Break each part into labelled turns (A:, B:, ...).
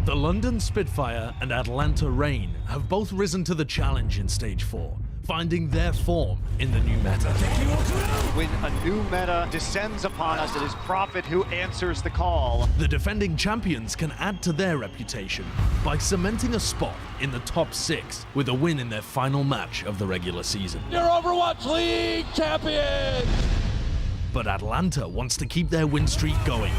A: The London Spitfire and Atlanta Reign have both risen to the challenge in Stage 4, finding their form in the new meta.
B: When a new meta descends upon us, it is Prophet who answers the call.
A: The defending champions can add to their reputation by cementing a spot in the top 6 with a win in their final match of the regular season.
C: Your Overwatch League champion!
A: But Atlanta wants to keep their win streak going.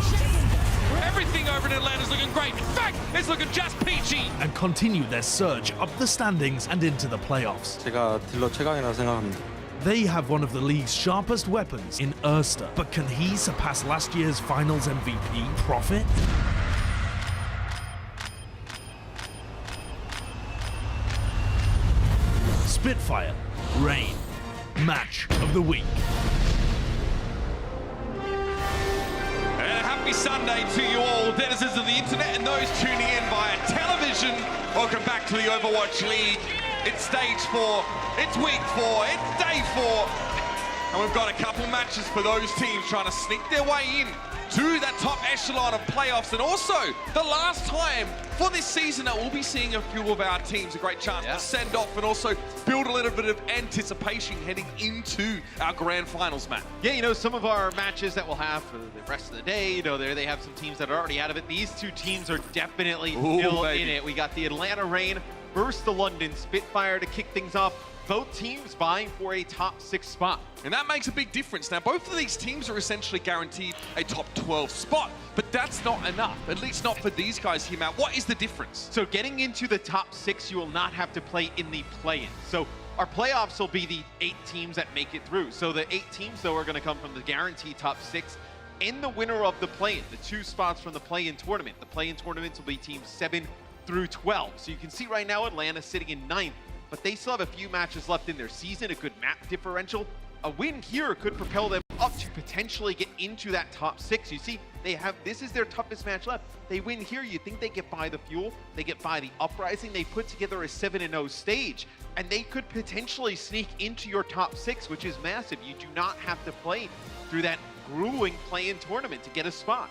C: Everything over in Atlanta's looking great. In fact, it's looking just peachy.
A: And continue their surge up the standings and into the playoffs.
D: 제가 딜러 최강이라고 생각합니다.
A: They have one of the league's sharpest weapons in Erster, but can he surpass last year's finals MVP, Prophet? Spitfire, Reign, match of the week.
C: Happy Sunday to you all, denizens of the internet and those tuning in via television. Welcome back to the Overwatch League. It's stage 4, it's week 4, it's day 4. And we've got a couple matches for those teams trying to sneak their way in to that top echelon of playoffs. And also, the last time for this season that we'll be seeing a few of our teams, a great chance to send off and also build a little bit of anticipation heading into our grand finals match.
E: Yeah, you know, some of our matches that we'll have for the rest of the day, you know, they have some teams that are already out of it. These two teams are definitely still in it. We got the Atlanta Reign versus the London Spitfire to kick things off. Both teams vying for a top 6 spot.
C: And that makes a big difference. Now, both of these teams are essentially guaranteed a top 12 spot, but that's not enough, at least not for these guys here, Matt. What is the difference?
E: So getting into the top 6, you will not have to play in the play-in. So our playoffs will be the 8 teams that make it through. So the 8 teams, though, are going to come from the guaranteed top 6 and the winner of the play-in, the 2 spots from the play-in tournament. The play-in tournaments will be teams 7 through 12. So you can see right now Atlanta sitting in 9th. But they still have a few matches left in their season, a good map differential. A win here could propel them up to potentially get into that top 6. You see, this is their toughest match left. They win here, you think they get by the Fuel, they get by the Uprising, they put together a 7-0 stage, and they could potentially sneak into your top 6, which is massive. You do not have to play through that grueling play-in tournament to get a spot.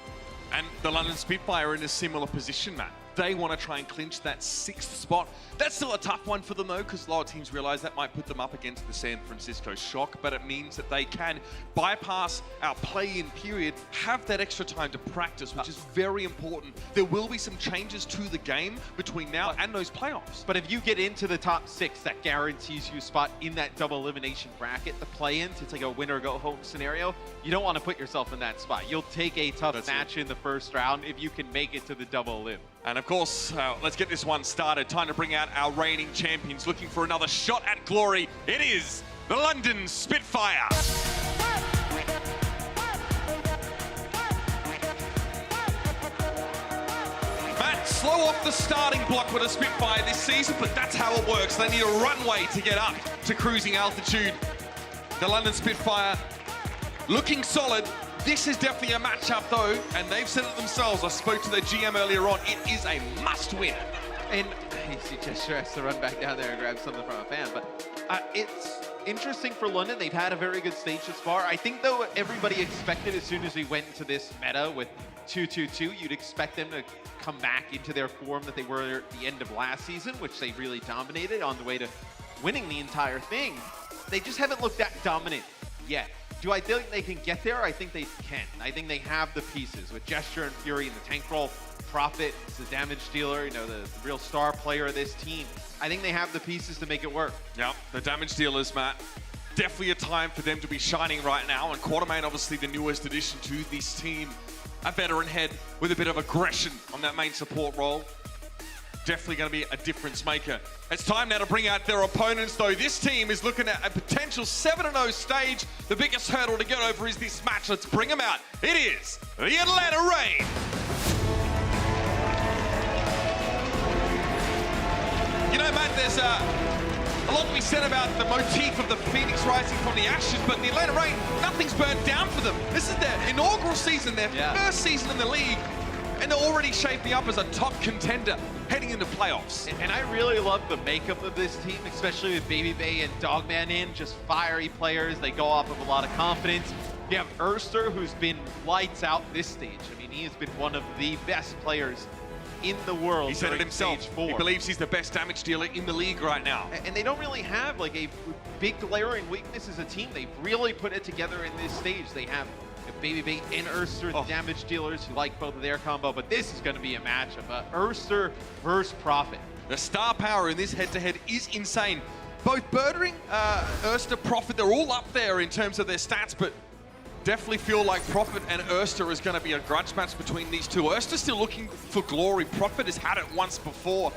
C: And the London Spitfire are in a similar position, Matt. They want to try and clinch that 6th spot. That's still a tough one for them, though, because a lot of teams realize that might put them up against the San Francisco Shock, but it means that they can bypass our play-in period, have that extra time to practice, which is very important. There will be some changes to the game between now and those playoffs.
E: But if you get into the top 6, that guarantees you a spot in that double elimination bracket, the play-in, to take a winner-go-home scenario. You don't want to put yourself in that spot. You'll take a tough match in the first round if you can make it to the double elim.
C: And of course, let's get this one started. Time to bring out our reigning champions, looking for another shot at glory. It is the London Spitfire. Matt, slow off the starting block with a Spitfire this season, but that's how it works. They need a runway to get up to cruising altitude. The London Spitfire looking solid. This is definitely a matchup, though, and they've said it themselves. I spoke to their GM earlier on. It is a must-win.
E: And he just has to run back down there and grab something from a fan. But it's interesting for London. They've had a very good stage thus far. I think, though, everybody expected as soon as we went into this meta with 2-2-2, you'd expect them to come back into their form that they were at the end of last season, which they really dominated on the way to winning the entire thing. They just haven't looked that dominant yet. Do I think they can get there? I think they can. I think they have the pieces with Gesture and Fury in the tank role. Prophet is the damage dealer, you know, the real star player of this team. I think they have the pieces to make it work.
C: Yeah, the damage dealers, Matt. Definitely a time for them to be shining right now. And Quartermain, obviously the newest addition to this team. A veteran head with a bit of aggression on that main support role. Definitely going to be a difference maker. It's time now to bring out their opponents, though. This team is looking at a potential 7-0 stage. The biggest hurdle to get over is this match. Let's bring them out. It is the Atlanta Reign. You know, Matt, there's a lot to be said about the motif of the Phoenix rising from the ashes, but the Atlanta Reign, nothing's burned down for them. This is their inaugural season, their first season in the league. And they're already shaping up as a top contender heading into playoffs.
E: And I really love the makeup of this team, especially with Baby Bay and Dogman in, just fiery players. They go off of a lot of confidence. You have Erster, who's been lights out this stage. I mean, he has been one of the best players in the world.
C: He said it
E: during
C: himself.
E: Stage 4.
C: He believes he's the best damage dealer in the league right now.
E: And they don't really have like a big glaring weakness as a team. They've really put it together in this stage. They have Baby and Urster, the damage dealers who like both of their combo, but this is going to be a matchup. Urster versus Prophet.
C: The star power in this head-to-head is insane. Both Birdring, Urster, Prophet, they're all up there in terms of their stats, but definitely feel like Prophet and Urster is going to be a grudge match between these two. Urster's still looking for glory. Prophet has had it once before,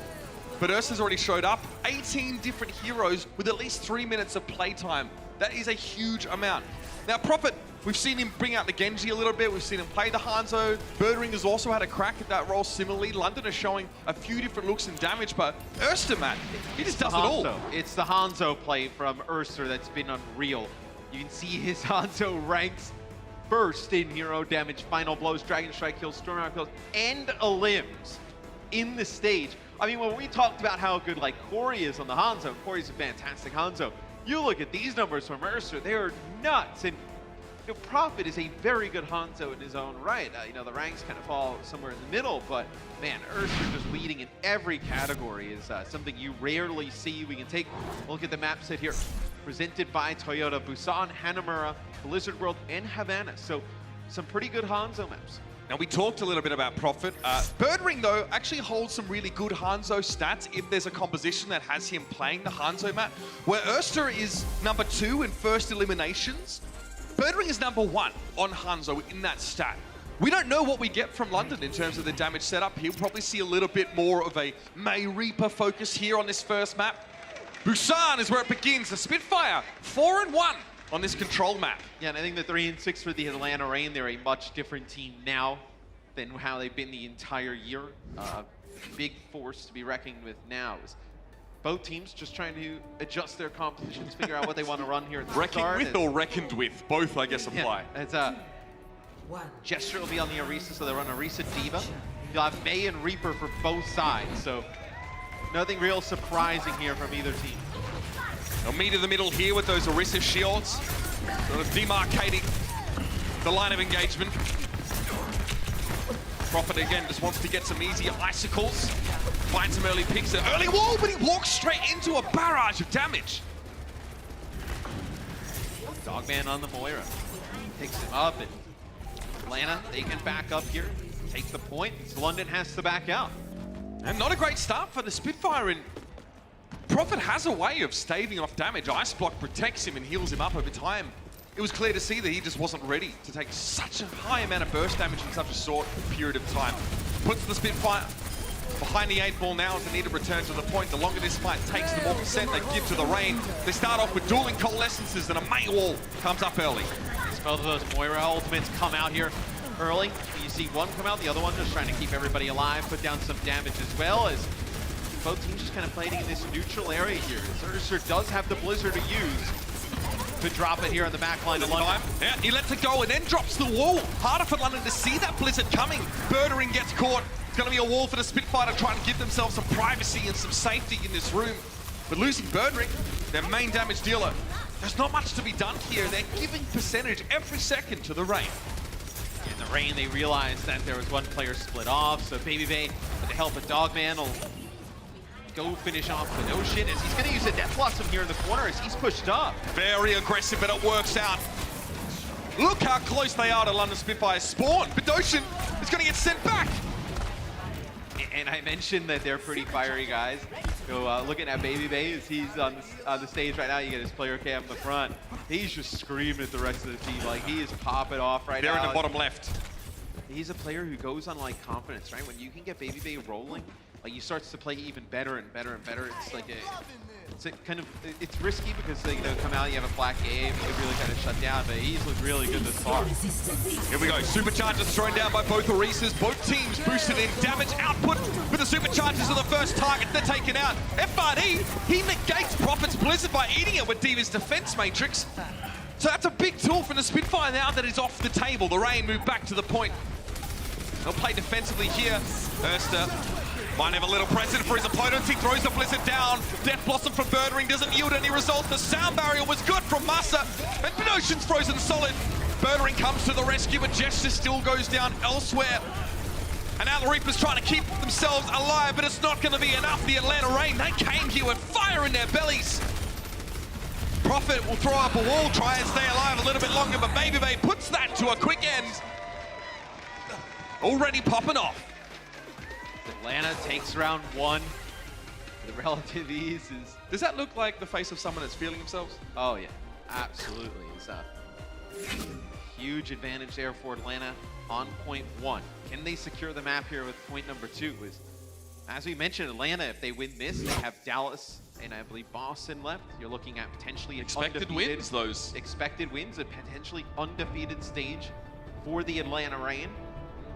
C: but Urster's already showed up. 18 different heroes with at least 3 minutes of playtime. That is a huge amount. Now, Prophet, we've seen him bring out the Genji a little bit. We've seen him play the Hanzo. Birdring has also had a crack at that role similarly. London is showing a few different looks and damage, but Urster, man, he just does it all.
E: It's the Hanzo play from Urster that's been unreal. You can see his Hanzo ranks first in hero damage, final blows, Dragon Strike kills, Storm Arrow kills, and limbs in the stage. I mean, when we talked about how good like Corey is on the Hanzo, Corey's a fantastic Hanzo. You look at these numbers from Urster, they are nuts. And you know, Prophet is a very good Hanzo in his own right. You know, the ranks kind of fall somewhere in the middle, but man, Urster just leading in every category is something you rarely see. We can take a look at the map set here. Presented by Toyota, Busan, Hanamura, Blizzard World, and Havana. So some pretty good Hanzo maps.
C: Now, we talked a little bit about Prophet. Birdring, though, actually holds some really good Hanzo stats if there's a composition that has him playing the Hanzo map, where Urster is number 2 in first eliminations. Birdring is number 1 on Hanzo in that stat. We don't know what we get from London in terms of the damage setup. He'll probably see a little bit more of a May Reaper focus here on this first map. Busan is where it begins. The Spitfire, 4-1 on this control map.
E: Yeah, and I think the 3-6 for the Atlanta Reign, they're a much different team now than how they've been the entire year. Big force to be reckoned with now is both teams just trying to adjust their compositions, figure out what they want to run here at the start.
C: Reckoned with or reckoned with? Both, I guess, apply.
E: Yeah, it's Gesture will be on the Orisa, so they'll run Orisa Diva. You'll have May and Reaper for both sides, so nothing real surprising here from either team.
C: They'll meet in the middle here with those Orisa shields, sort of demarcating the line of engagement. Prophet again just wants to get some easy icicles, find some early picks, an early wall, but he walks straight into a barrage of damage.
E: Dogman on the Moira, picks him up, and Atlanta, they can back up here, take the point, so London has to back out.
C: And not a great start for the Spitfire, and Prophet has a way of staving off damage. Ice Block protects him and heals him up over time. It was clear to see that he just wasn't ready to take such a high amount of burst damage in such a short period of time. Puts the Spitfire behind the 8 ball now as they need to return to the point. The longer this fight takes, the more percent they give to the Reign. They start off with dueling coalescences and a May wall comes up early.
E: As both of those Moira ultimates come out here early. You see one come out, the other one just trying to keep everybody alive, put down some damage as well, as both teams just kind of fighting in this neutral area here. Urster does have the Blizzard to use to drop it here on the back line of London.
C: Yeah, he lets it go and then drops the wall. Harder for London to see that Blizzard coming. Birdring gets caught. It's going to be a wall for the Spitfire to try and give themselves some privacy and some safety in this room. But losing Birdring, their main damage dealer, there's not much to be done here. They're giving percentage every second to the Reign.
E: In the Reign, they realized that there was one player split off, so Baby Bay, with the help of Dogman, will go finish off with Ocean, as he's going to use a Death Blossom here in the corner as he's pushed up.
C: Very aggressive, but it works out. Look how close they are to London Spitfire's spawn, but Ocean is going to get sent back.
E: And I mentioned that they're pretty fiery guys. So looking at Baby Bay as he's on the stage right now, you get his player cam in the front. He's just screaming at the rest of the team, like he is popping off right now.
C: They're in the bottom left.
E: He's a player who goes on like confidence, right? When you can get Baby Bay rolling, like he starts to play even better and better and better. It's like it's risky because they come out, you have a flat game, you can really kind of shut down, but he's looked really good this far.
C: Here we go, Superchargers thrown down by both Orisas. Both teams boosted in damage output with the Superchargers are the first target they're taken out. FRD, he negates Prophet's Blizzard by eating it with Diva's defense matrix. So that's a big tool for the Spitfire now that is off the table. The Reign move back to the point. They'll play defensively here. Urster might have a little precedent for his opponents. He throws the Blizzard down. Death Blossom from Birdring doesn't yield any results. The sound barrier was good from Massa. And Ocean's frozen solid. Birdring comes to the rescue, but Gesture still goes down elsewhere. And now the Reapers trying to keep themselves alive, but it's not going to be enough. The Atlanta Reign, they came here with fire in their bellies. Prophet will throw up a wall, try and stay alive a little bit longer, but Baby Bay puts that to a quick end. Already popping off.
E: Atlanta takes round 1. The relative ease is...
C: Does that look like the face of someone that's feeling themselves?
E: Oh yeah, absolutely. It's a huge advantage there for Atlanta on point 1. Can they secure the map here with point number 2? As we mentioned, Atlanta, if they win this, they have Dallas and I believe Boston left. You're looking at potentially an
C: Expected wins, those.
E: Expected wins, a potentially undefeated stage for the Atlanta Reign.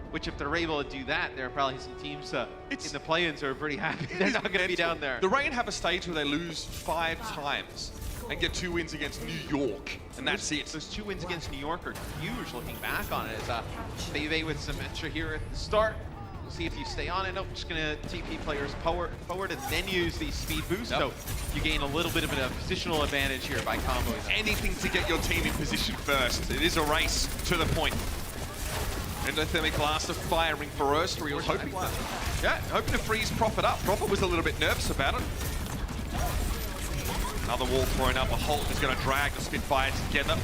E: Which, if they're able to do that, there are probably some teams in the play-ins who are pretty happy they're not going to be down there.
C: The Reign have a stage where they lose 5 times and get 2 wins against New York, and that's it.
E: Those 2 wins against New York are huge looking back on it. As Bebe with some extra here at the start. We'll see if you stay on it. Nope, just going to TP players forward and then use the speed boost. Yep. So you gain a little bit of a positional advantage here by combos.
C: Anything to get your team in position first. It is a race to the point. Endothermic Blaster firing for Erster. He was hoping to freeze Prophet up. Prophet was a little bit nervous about it. Another wall thrown up. A Holt is going to drag the Spitfire together.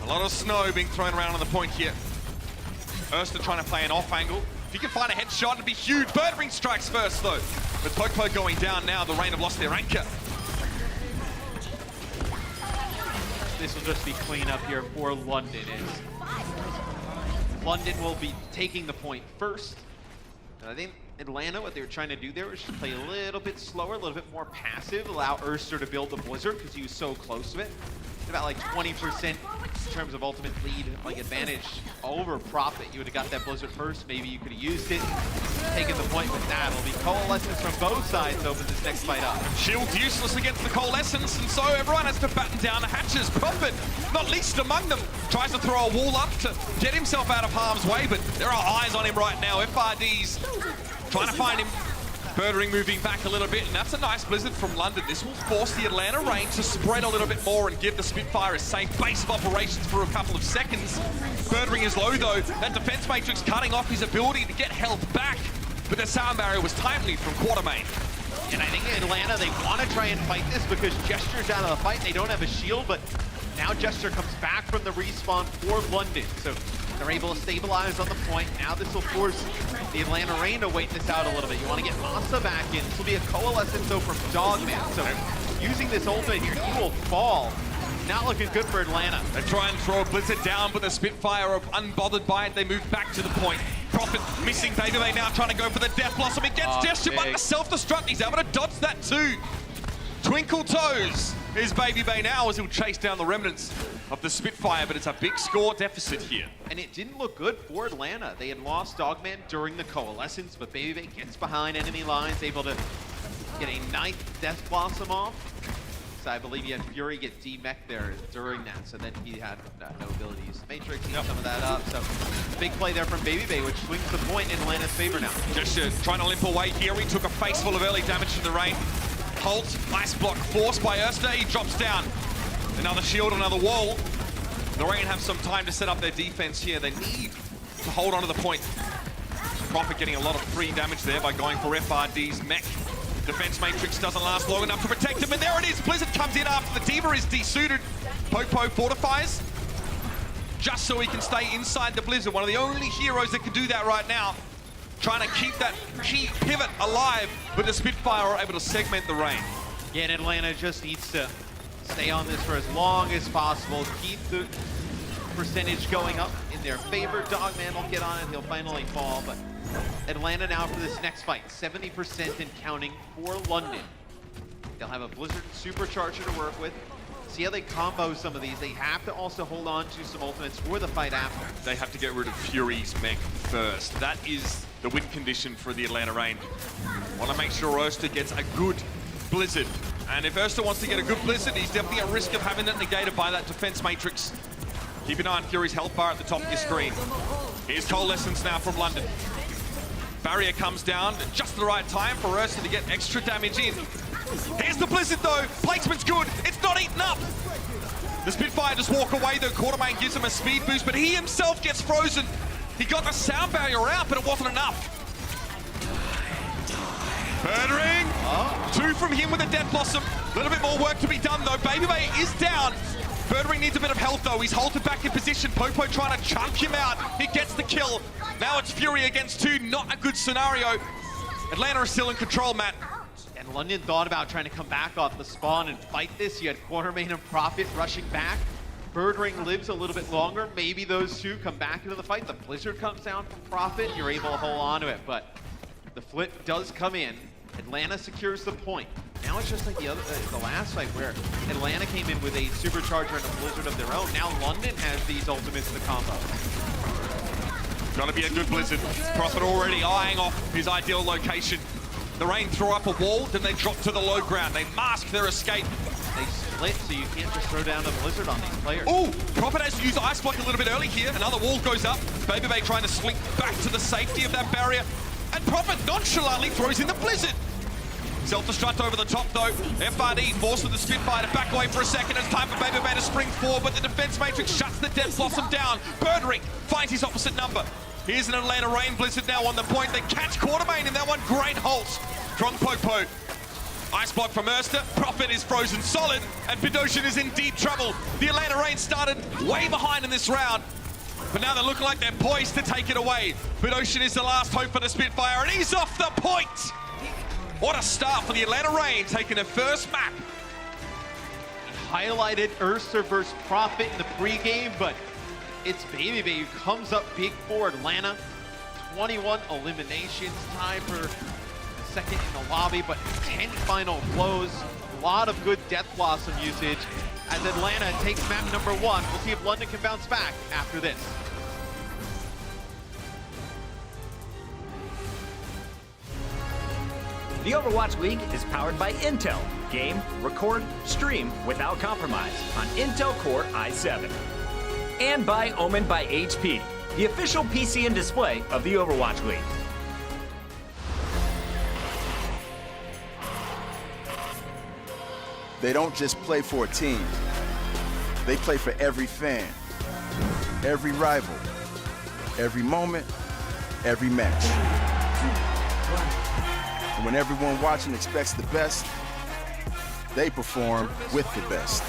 C: A lot of snow being thrown around on the point here. Erster trying to play an off angle. If he can find a headshot, it'd be huge. Birdring strikes first, though. But Popo going down now. The Reign have lost their anchor.
E: This will just be cleanup here for London. London will be taking the point first. And I think Atlanta, what they were trying to do there was just play a little bit slower, a little bit more passive, allow Erster to build the Blizzard because he was so close to it. About like 20% in terms of ultimate lead, like advantage over Prophet. You would have got that Blizzard first, maybe you could have used it, taken the point with that. It'll be Coalescence from both sides to open this next fight up.
C: Shield useless against the Coalescence, and so everyone has to batten down the hatches. Prophet, not least among them, tries to throw a wall up to get himself out of harm's way, but there are eyes on him right now. FRD's trying to find him. Birdring moving back a little bit, and that's a nice Blizzard from London. This will force the Atlanta Reign to spread a little bit more and give the Spitfire a safe base of operations for a couple of seconds. Birdring is low though. That defense matrix cutting off his ability to get health back, but the sound barrier was timely from Quartermain.
E: And I think in Atlanta, they want to try and fight this because Gesture's out of the fight. They don't have a shield, but now Gesture comes back from the respawn for London. So they're able to stabilize on the point. Now this will force the Atlanta Reign to wait this out a little bit. You want to get Masa back in. This will be a Coalescence though from Dogman. So using this ultimate here, he will fall. Not looking good for Atlanta.
C: They try and throw a Blizzard down, but the Spitfire are unbothered by it. They move back to the point. Prophet missing Baby Bay now trying to go for the Death Blossom. It gets Gesture, but the self-destruct. He's able to dodge that too. Twinkle Toes is Baby Bay now as he'll chase down the remnants of the Spitfire, but it's a big score deficit here.
E: And it didn't look good for Atlanta. They had lost Dogman during the Coalescence, but Baby Bay gets behind enemy lines, able to get a nice Death Blossom off. So I believe he had Fury get D-mech there during that, so then he had no ability to use the Matrix, some of that up. So big play there from Baby Bay, which swings the point in Atlanta's favor now.
C: Just trying to limp away here. He took a face full of early damage from the Reign. Holt, ice block forced by Erster. He drops down. Another shield, another wall. The Reign have some time to set up their defense here. They need to hold on to the point. Prophet getting a lot of free damage there by going for FRD's mech. Defense matrix doesn't last long enough to protect him, and there it is. Blizzard comes in after the Diva is desuited. Popo fortifies just so he can stay inside the Blizzard. One of the only heroes that can do that right now. Trying to keep that key pivot alive, but the Spitfire are able to segment the Reign.
E: Yeah, and Atlanta just needs to stay on this for as long as possible. Keep the percentage going up in their favor. Dogman will get on it. He'll finally fall, but Atlanta now for this next fight. 70% and counting for London. They'll have a Blizzard Supercharger to work with. See how they combo some of these. They have to also hold on to some ultimates for the fight after.
C: They have to get rid of Fury's mech first. That is the win condition for the Atlanta Reign. Want to make sure Erster gets a good Blizzard. And if Erster wants to get a good Blizzard, he's definitely at risk of having that negated by that defense matrix. Keep an eye on Fury's health bar at the top of your screen. Here's Coalescence now from London. Barrier comes down at just the right time for Erster to get extra damage in. Here's the Blizzard though. Placement's good. It's not eaten up. The Spitfire just walk away though. Quartermain gives him a speed boost, but he himself gets frozen. He got the sound barrier out, but it wasn't enough. Birdring. 2 from him with a Death Blossom. A little bit more work to be done, though. Baby Bay is down. Birdring needs a bit of help, though. He's halted back in position. Popo trying to chunk him out. He gets the kill. Now it's Fury against 2. Not a good scenario. Atlanta is still in control, Matt.
E: And London thought about trying to come back off the spawn and fight this. You had Quartermain and Prophet rushing back. Birdring lives a little bit longer. Maybe those two come back into the fight. The Blizzard comes down from Prophet. You're able to hold on to it, but the flip does come in. Atlanta secures the point. Now it's just like the last fight where Atlanta came in with a Supercharger and a Blizzard of their own. Now London has these ultimates in the combo.
C: Gonna be a good Blizzard. Prophet already eyeing off his ideal location. The Rain throw up a wall, then they drop to the low ground. They mask their escape.
E: They split, so you can't just throw down a Blizzard on these players.
C: Ooh, Prophet has to use Ice Block a little bit early here. Another wall goes up. Baby Bay trying to slink back to the safety of that barrier. And Prophet nonchalantly throws in the Blizzard. Self-destruct over the top, though. FRD forces the Spitfire to back away for a second. It's time for Baby Bay to spring forward, but the defense matrix shuts the Death Blossom down. Birdring finds his opposite number. Here's an Atlanta Rain Blizzard now on the point. They catch Quartermain in that one. Great halt from Popo. Ice block from Erster. Prophet is frozen solid, and Bidoshin is in deep trouble. The Atlanta Rain started way behind in this round, but now they look like they're poised to take it away. Bidoshin is the last hope for the Spitfire, and he's off the point. What a start for the Atlanta Rain, taking their first map.
E: He highlighted Erster versus Prophet in the pregame, but it's Baby Bay who comes up big for Atlanta. 21 eliminations, time for second in the lobby, but 10 final blows. A lot of good Death Blossom usage as Atlanta takes map number 1. We'll see if London can bounce back after this.
F: The Overwatch League is powered by Intel. Game, record, stream without compromise on Intel Core i7. And by Omen by HP, the official PC and display of the Overwatch League.
G: They don't just play for a team. They play for every fan, every rival, every moment, every match. And when everyone watching expects the best, they perform with the best.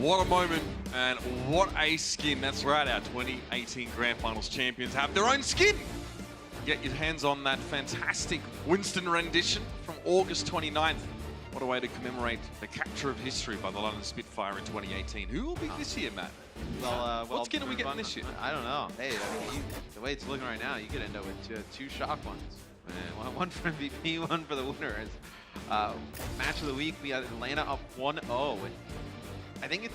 C: what a moment and what a skin. That's right, our 2018 Grand Finals champions have their own skin. Get your hands on that fantastic Winston rendition from August 29th. What a way to commemorate the capture of history by the London Spitfire in 2018. Who will be this year, Matt? What skin are we getting this year?
H: I don't know. Hey, I mean, the way it's looking right now, you could end up with two shock ones. One for MVP, one for the winner. Match of the week, we had Atlanta up 1-0. I think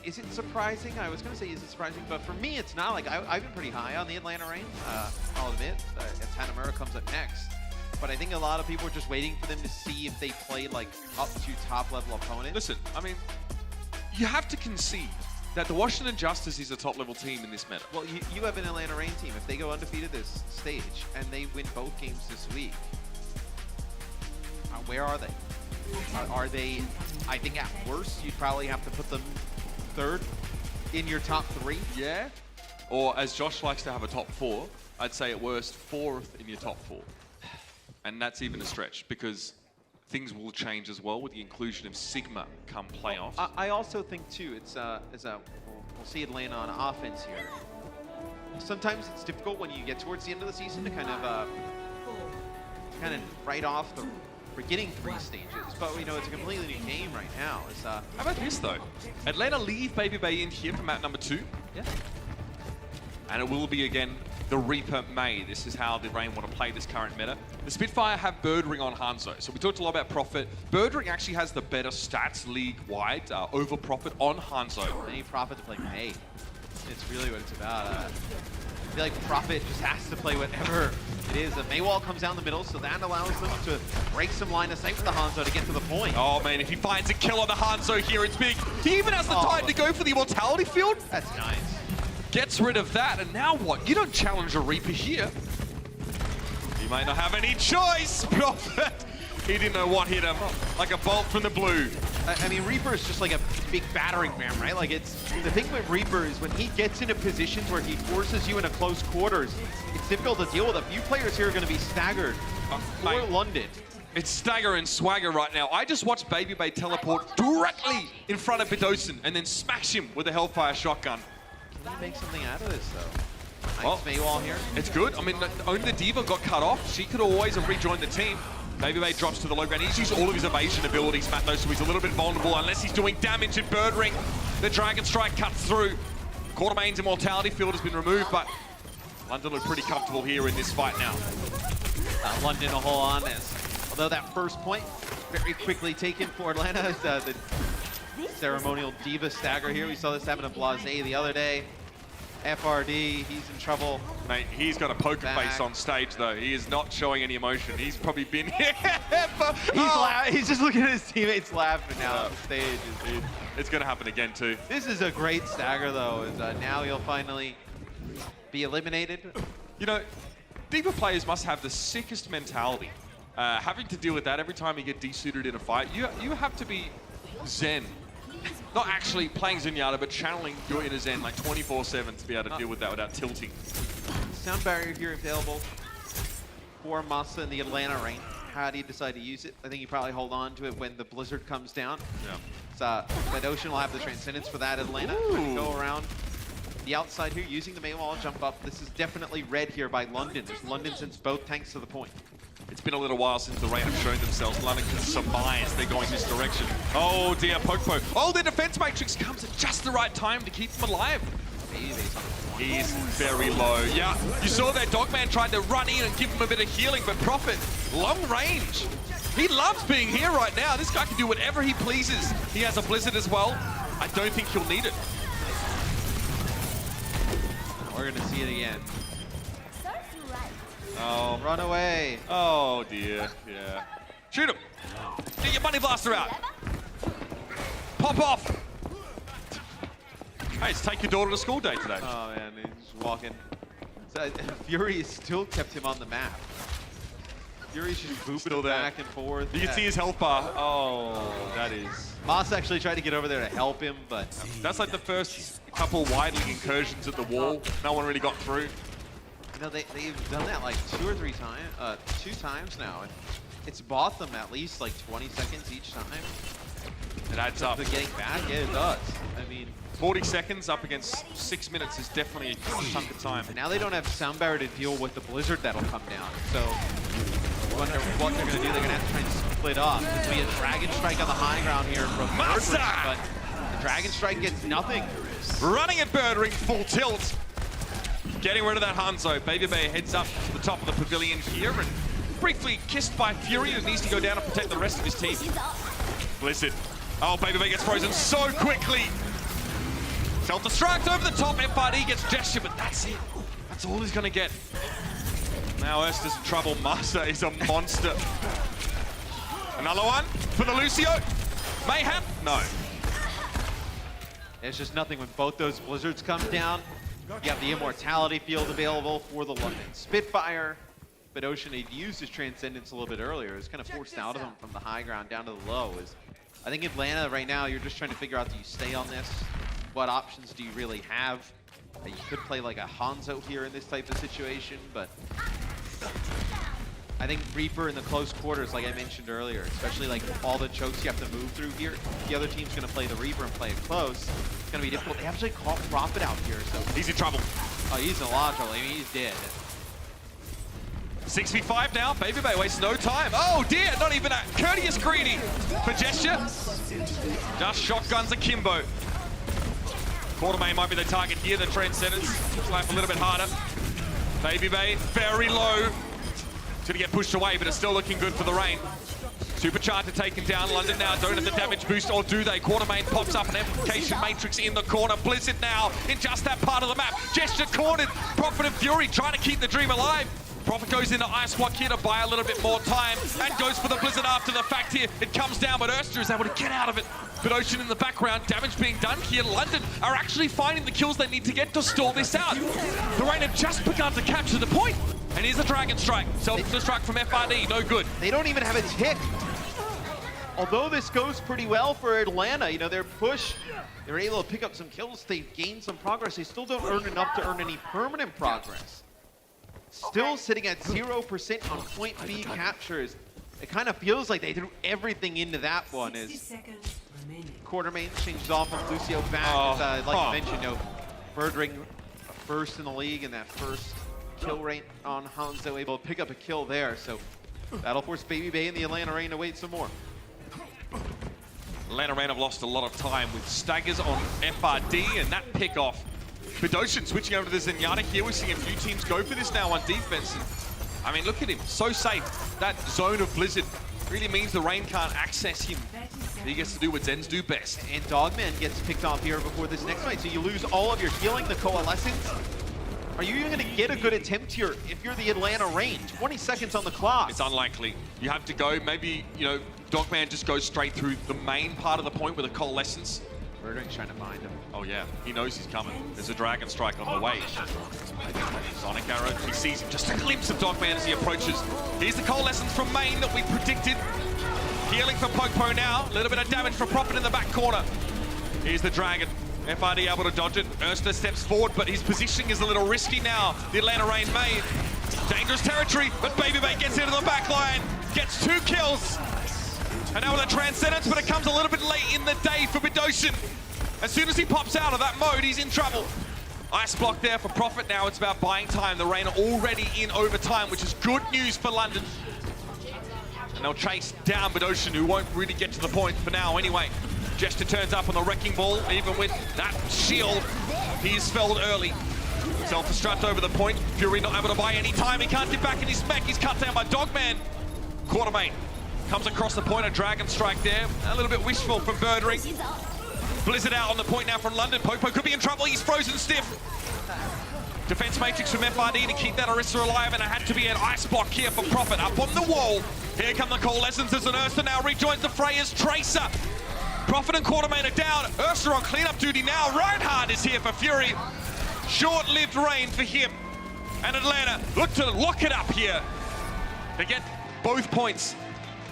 H: is it surprising? I was going to say, is it surprising? But for me, it's not. Like, I've been pretty high on the Atlanta reign, I'll admit. Hanamura comes up next. But I think a lot of people are just waiting for them to see if they played, like, up to top-level opponents.
C: Listen, I mean, you have to concede that the Washington Justice is a top-level team in this meta.
H: Well, you have an Atlanta reign team. If they go undefeated this stage and they win both games this week, where are they? Are they, I think at worst, you'd probably have to put them third in your top 3.
C: Yeah. Or as Josh likes to have a top 4, I'd say at worst 4th in your top 4. And that's even a stretch because things will change as well with the inclusion of Sigma come playoffs.
H: I also think too, we'll see Atlanta on offense here. Sometimes it's difficult when you get towards the end of the season to kind of write off the beginning 3 stages, but we know it's a completely new game right now.
C: How about this though? Atlanta leave Baby Bay in here for map number 2.
H: Yeah.
C: And it will be again the Reaper May. This is how the Reign want to play this current meta. The Spitfire have Birdring on Hanzo. So we talked a lot about Prophet. Birdring actually has the better stats league-wide over Prophet on Hanzo.
H: They need Prophet to play May. It's really what it's about. I feel like Prophet just has to play whatever it is. A Maywall comes down the middle, so that allows them to break some line of sight with the Hanzo to get to the point.
C: Oh man, if he finds a kill on the Hanzo here, it's big. He even has the time to go for the Immortality Field.
H: That's nice.
C: Gets rid of that, and now what? You don't challenge a Reaper here. He might not have any choice, Prophet. He didn't know what hit him, like a bolt from the blue.
H: I mean, Reaper is just like a big battering ram, right? Like, it's the thing with Reaper is when he gets into positions where he forces you into close quarters, it's difficult to deal with. A few players here are going to be staggered for London.
C: It's stagger and swagger right now. I just watched Baby Bay teleport directly in front of Bidosin and then smash him with a Hellfire shotgun.
H: Can you make something out of this, though?
C: Well,
H: Nice Maywall here.
C: It's good. I mean, only the Diva got cut off. She could always have rejoined the team. Baby Bay drops to the low ground. He's used all of his evasion abilities, Matt, though, so he's a little bit vulnerable unless he's doing damage in Bird Ring. The Dragon Strike cuts through. Quartermain's Immortality Field has been removed, but London look pretty comfortable here in this fight now.
H: London will hold on, although that first point very quickly taken for Atlanta. The ceremonial Diva stagger here. We saw this happen to Blase the other day. FRD, he's in trouble.
C: Mate, he's got a poker face on stage, though. He is not showing any emotion. He's probably been here.
H: He's just looking at his teammates laughing now on the stage.
C: It's going to happen again, too.
H: This is a great stagger, though. Now he'll finally be eliminated.
C: You know, Diva players must have the sickest mentality. Having to deal with that every time you get desuited in a fight, you have to be zen. Not actually playing Zenyatta, but channeling your inner zen like 24/7 to be able to deal with that without tilting.
H: Sound barrier here available for Masa in the Atlanta reign. How do you decide to use it? I think you probably hold on to it when the blizzard comes down.
C: Yeah.
H: But Ocean will have the transcendence for that. Atlanta go around the outside here using the Maywall jump up. This is definitely red here by London. There's London sends both tanks to the point.
C: It's been a little while since the Reign have shown themselves. London can surmise they're going this direction. Oh dear, poke. Oh, their defense matrix comes at just the right time to keep them alive. He's very low. Yeah, you saw that Dogman tried to run in and give him a bit of healing, but Prophet, long range. He loves being here right now. This guy can do whatever he pleases. He has a blizzard as well. I don't think he'll need it.
H: We're gonna see it again.
C: Oh.
H: Run away.
C: Oh dear, yeah. Shoot him. Get your money blaster out. Pop off. Hey, let's take your daughter to school day today.
H: Oh man, he's walking. Fury still kept him on the map. Fury's just booping back and forth.
C: You can see his health bar. Oh, that is.
H: Moss actually tried to get over there to help him, but
C: that's like the first couple widely incursions at the wall. No one really got through.
H: You know, they've done that like 2 or 3 times, 2 times now. And it's bought them at least like 20 seconds each time.
C: It adds up.
H: They're getting back, yeah, it does.
I: 40 seconds up against 6 minutes is definitely a huge chunk of time.
E: And now they don't have sound barrier to deal with the blizzard that'll come down. So I wonder what they're going to do. They're going to have to try and split up. There's going to be a Dragon Strike on the high ground here from Birdring, but the Dragon Strike gets nothing.
I: Running at Birdring, full tilt. Getting rid of that Hanzo. Baby Bay heads up to the top of the pavilion here and briefly kissed by Fury and needs to go down and protect the rest of his team. Blizzard. Oh, Baby Bay gets frozen so quickly. Self-destruct over the top. FRD gets gesture, but that's it. That's all he's going to get. Now Ersta's in trouble. Masa is a monster. Another one for the Lucio. Mayhem? No.
E: There's just nothing when both those blizzards come down. You have the Immortality field available for the London Spitfire. But Ocean had used his Transcendence a little bit earlier. It was kind of forced out of him from the high ground down to the low. I think Atlanta right now, you're just trying to figure out, do you stay on this? What options do you really have? You could play like a Hanzo here in this type of situation, but I think Reaper in the close quarters, like I mentioned earlier, especially like all the chokes you have to move through here. The other team's going to play the Reaper and play it close. It's going to be difficult. They actually caught Prophet out here, so
I: he's in trouble.
E: Oh, he's in a lot of trouble. I mean, he's dead.
I: 6v5 now. Baby Bay wastes no time. Oh dear, not even a courteous greedy for gesture. Just shotguns Akimbo. Quartermain might be the target here. The Transcendence slap a little bit harder. Baby Bay very low. It's going to get pushed away, but it's still looking good for the Rain. Supercharger taken down. London now don't have the damage boost, or do they? Quartermain pops up an Amplification Matrix in the corner. Blizzard now in just that part of the map. Gesture cornered. Prophet and Fury trying to keep the dream alive. Prophet goes into Ice Block here to buy a little bit more time and goes for the Blizzard after the fact here. It comes down, but Erster is able to get out of it. But Ocean in the background, damage being done here. London are actually finding the kills they need to get to stall this out. The Rain have just begun to capture the point. And here's a Dragon Strike. Self-destruct from FRD, no good.
E: They don't even have a tick. Although this goes pretty well for Atlanta, you know, their push, they're able to pick up some kills, they've gained some progress. They still don't earn enough to earn any permanent progress. Still sitting at 0% on point B captures. It kind of feels like they threw everything into that one as Quartermain changes off of Lucio back. Like you mentioned, you know, Birdring first in the league in that first kill rate on Hanzo, able to pick up a kill there. So that'll force Baby Bay and the Atlanta Rain to wait some more.
I: Atlanta Rain have lost a lot of time with staggers on FRD and that pick off. Ocean switching over to the Zenyatta here. We're seeing a few teams go for this now on defense. And, I mean, look at him, so safe. That zone of Blizzard really means the Rain can't access him. He gets to do what Zens do best.
E: And Dogman gets picked off here before this next fight, so you lose all of your healing, the Coalescence. Are you even going to get a good attempt here if you're the Atlanta Rain? 20 seconds on the clock.
I: It's unlikely. You have to go, maybe, you know, Dogman just goes straight through the main part of the point with a Coalescence.
E: Birdring's trying to find him.
I: Oh yeah, he knows he's coming. There's a Dragon Strike on the way. Sonic Arrow, he sees him. Just a glimpse of Dogman as he approaches. Here's the Coalescence from main that we predicted. Healing for Pokepo now. A little bit of damage for Prophet in the back corner. Here's the Dragon. FRD able to dodge it. Erster steps forward, but his positioning is a little risky now. The Atlanta Rain made. Dangerous territory, but Baby Bay gets into the back line. Gets 2 kills. And now with a Transcendence, but it comes a little bit late in the day for Ocean. As soon as he pops out of that mode, he's in trouble. Ice block there for Prophet. Now it's about buying time. The Rain are already in overtime, which is good news for London. And they'll chase down Ocean, who won't really get to the point for now anyway. Gesture turns up on the Wrecking Ball, even with that shield. He's felled early. Self-destruct over the point. Fury not able to buy any time. He can't get back in his mech. He's cut down by Dogman. Quartermain comes across the point, a Dragon Strike there. A little bit wishful from Birdring. Blizzard out on the point now from London. Popo could be in trouble. He's frozen stiff. Defense Matrix from FRD to keep that Orisa alive, and it had to be an Ice Block here for Prophet. Up on the wall. Here come the Coalescence as an Ursa now rejoins the fray as Tracer. Prophet and Quartermain are down. Ursa on cleanup duty now. Reinhardt is here for Fury. Short-lived reign for him. And Atlanta look to lock it up here. They get both points.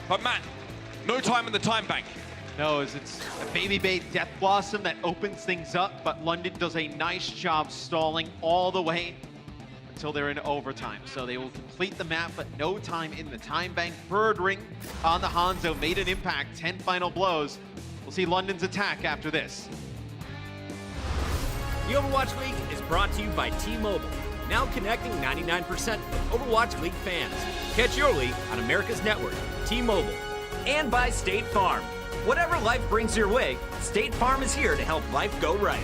I: But Matt, no time in the time bank.
E: No, it's a Baby Bay Death Blossom that opens things up, but London does a nice job stalling all the way until they're in overtime. So they will complete the map, but no time in the time bank. Birdring on the Hanzo made an impact, 10 final blows. We'll see London's attack after this.
F: The Overwatch League is brought to you by T-Mobile, now connecting 99% of Overwatch League fans. Catch your league on America's network, T-Mobile. And by State Farm. Whatever life brings your way, State Farm is here to help life go right.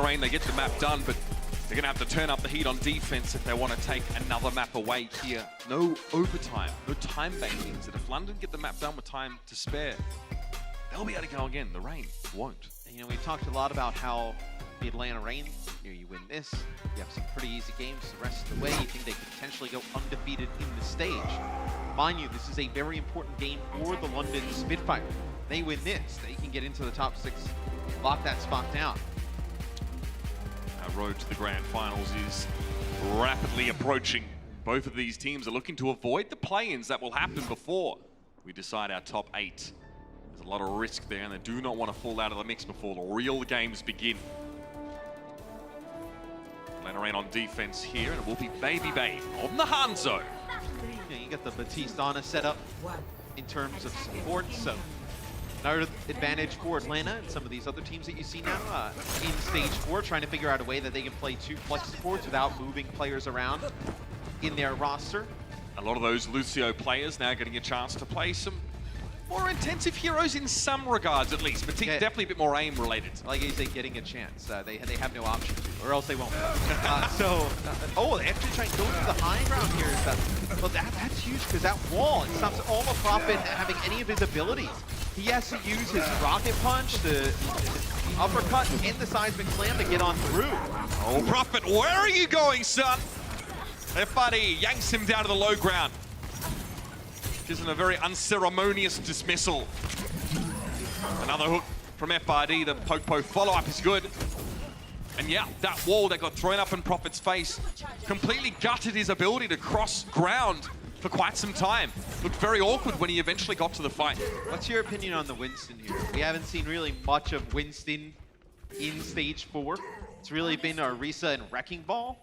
I: Rain, they get the map done, but they're going to have to turn up the heat on defense if they want to take another map away here. No overtime, no time banking. So if London get the map done with time to spare, they'll be able to go again. The Rain won't.
E: You know, we've talked a lot about how the Atlanta Rain, you win this, you have some pretty easy games the rest of the way. You think they could potentially go undefeated in the stage. Mind you, this is a very important game for the London Spitfire. They win this, they can get into the top 6, lock that spot down.
I: Our road to the grand finals is rapidly approaching. Both of these teams are looking to avoid the play-ins that will happen before we decide our top 8. There's a lot of risk there, and they do not want to fall out of the mix before the real games begin. Atlanta Rain on defense here, and it will be Baby Babe on the Hanzo.
E: Yeah, you got the Batistana set up in terms of support, so another advantage for Atlanta and some of these other teams that you see now in Stage 4, trying to figure out a way that they can play 2 flex supports without moving players around in their roster.
I: A lot of those Lucio players now getting a chance to play some more intensive heroes in some regards, at least. But definitely a bit more aim related.
E: Like you say, getting a chance. They have no option to, or else they won't. Oh, they actually try and go to the high ground here. Well, that's huge because that wall, it stops all the Prophet having any of his abilities. He has to use his rocket punch, the uppercut, and the seismic slam to get on through.
I: Oh, Prophet, where are you going, son? FRD yanks him down to the low ground. Gives him a very unceremonious dismissal. Another hook from FRD. The poke follow-up is good. And yeah, that wall that got thrown up in Prophet's face completely gutted his ability to cross ground for quite some time. Looked very awkward when he eventually got to the fight.
E: What's your opinion on the Winston here? We haven't seen really much of Winston in Stage 4. It's really been Orisa and Wrecking Ball.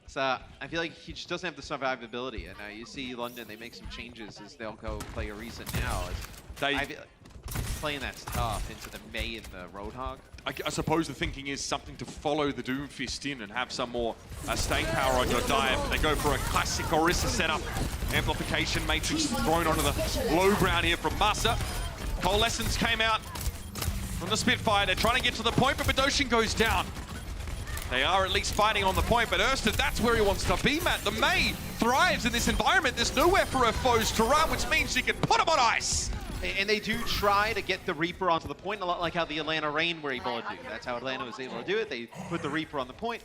E: So I feel like he just doesn't have the survivability. And you see London, they make some changes as they'll go play Orisa now. I feel like playing that tough into the Mei and the Roadhog.
I: I suppose the thinking is something to follow the Doomfist in and have some more staying power on your dive. They go for a classic Orisa setup. Amplification Matrix thrown onto the low ground here from Masa. Coalescence came out from the Spitfire. They're trying to get to the point, but Badoshin goes down. They are at least fighting on the point, but Erstad, that's where he wants to be, Matt. The Mei thrives in this environment. There's nowhere for her foes to run, which means she can put them on ice.
E: And they do try to get the Reaper onto the point, a lot like how the Atlanta Rain were able to do. That's how Atlanta was able to do it. They put the Reaper on the point,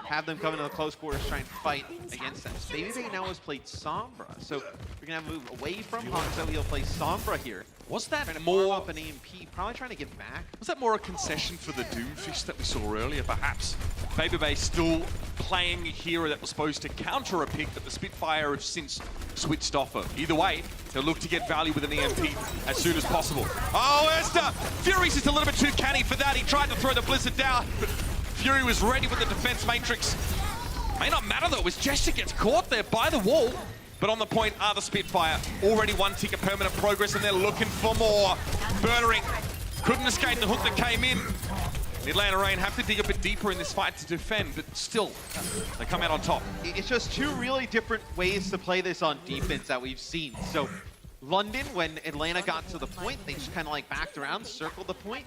E: have them come into the close quarters, try and fight against them. BabyBay now has played Sombra, so we're gonna have to move away from Hanzo. He'll play Sombra here.
I: Was that
E: Trying to
I: more
E: farm up an EMP, probably trying to get back.
I: Was that more a concession for the Doomfish that we saw earlier, perhaps? BabyBay still playing a hero that was supposed to counter a pick that the Spitfire have since switched off of. Either way, they'll look to get value with an EMP as soon as possible. Oh, Esther! Fury's just a little bit too canny for that. He tried to throw the Blizzard down, but Fury was ready with the defense matrix. May not matter though, as Gesture gets caught there by the wall. But on the point are the Spitfire. Already one tick of permanent progress, and they're looking for more. Burnering couldn't escape the hook that came in. The Atlanta Reign have to dig a bit deeper in this fight to defend, but still, they come out on top.
E: It's just two really different ways to play this on defense that we've seen. So London, when Atlanta got to the point, they just kind of like backed around, circled the point.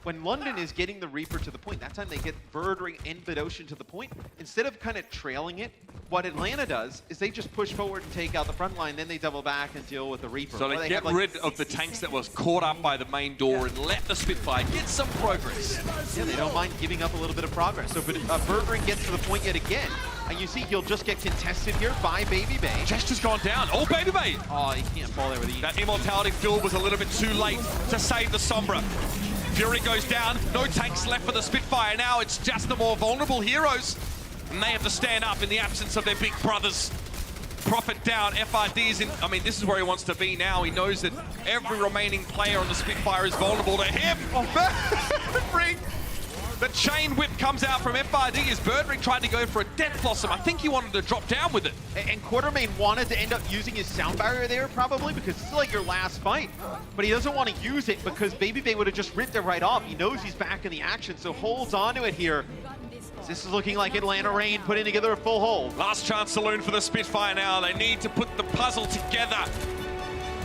E: When London is getting the Reaper to the point, that time they get Birdring and Ocean to the point. Instead of kind of trailing it, what Atlanta does is they just push forward and take out the front line, then they double back and deal with the Reaper.
I: So they get rid of the tanks that was caught up by the main door and let the Spitfire get some progress.
E: Yeah, they don't mind giving up a little bit of progress. So Birdring gets to the point yet again, and you see he'll just get contested here by BabyBay.
I: Jester's gone down. Oh, BabyBay!
E: Oh, he can't fall there with ease.
I: That immortality fill was a little bit too late to save the Sombra. Fury goes down, no tanks left for the Spitfire now, it's just the more vulnerable heroes. And they have to stand up in the absence of their big brothers. Prophet down, FRD is in, I mean, this is where he wants to be now. He knows that every remaining player on the Spitfire is vulnerable to him. The chain whip comes out from FRD as Birdring tried to go for a Death Blossom. I think he wanted to drop down with it.
E: And Quartermain wanted to end up using his sound barrier there probably because this is like your last fight. But he doesn't want to use it because BabyBay would have just ripped it right off. He knows he's back in the action, so holds on to it here. This is looking like Atlanta Reign putting together a full hold.
I: Last chance saloon for the Spitfire now. They need to put the puzzle together.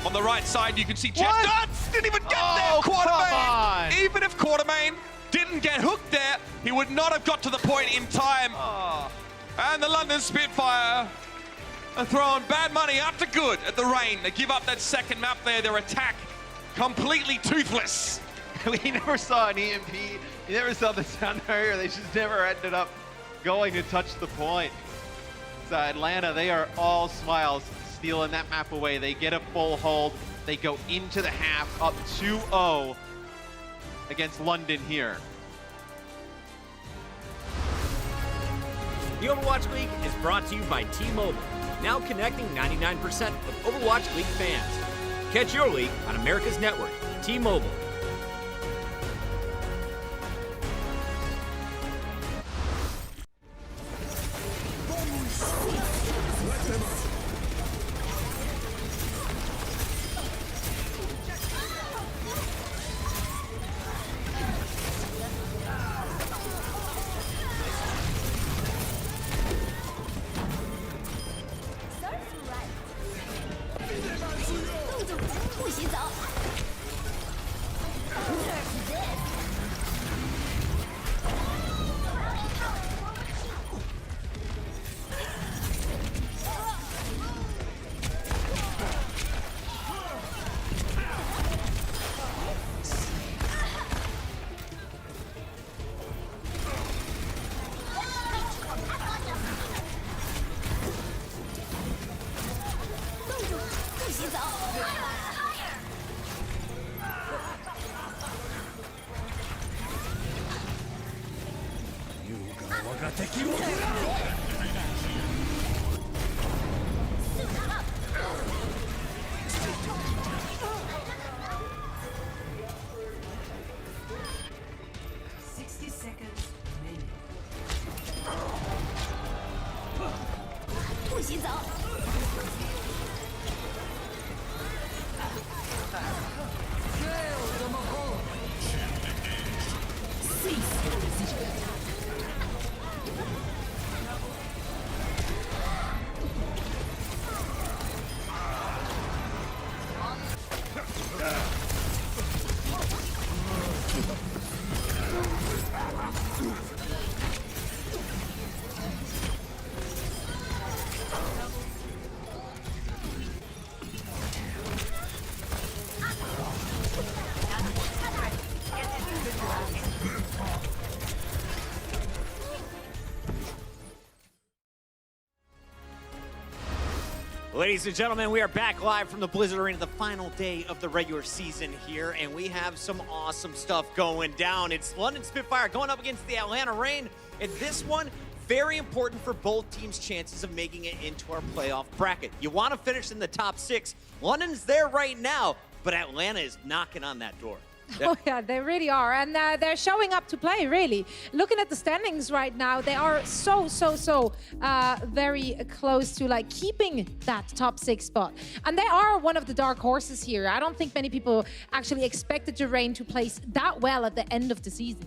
I: On the right side, you can see Jester didn't even get there. Quartermain. Even if Quartermain didn't get hooked there, he would not have got to the point in time. And the London Spitfire are throwing bad money after good at the Reign. They give up that second map there. Their attack completely toothless.
E: We never saw an EMP. You never saw the sound barrier. They just never ended up going to touch the point. So Atlanta, they are all smiles, stealing that map away. They get a full hold. They go into the half up 2-0 against London here.
F: The Overwatch League is brought to you by T-Mobile, now connecting 99% of Overwatch League fans. Catch your league on America's network, T-Mobile.
J: Ladies and gentlemen, we are back live from the Blizzard Arena, the final day of the regular season here, and we have some awesome stuff going down. It's London Spitfire going up against the Atlanta Reign, and this one, very important for both teams' chances of making it into our playoff bracket. You want to finish in the top 6. London's there right now, but Atlanta is knocking on that door.
K: Yeah. Oh yeah, they really are, and they're showing up to play, really. Looking at the standings right now, they are so very close to like keeping that top 6 spot. And they are one of the dark horses here. I don't think many people actually expected the Reign to place that well at the end of the season.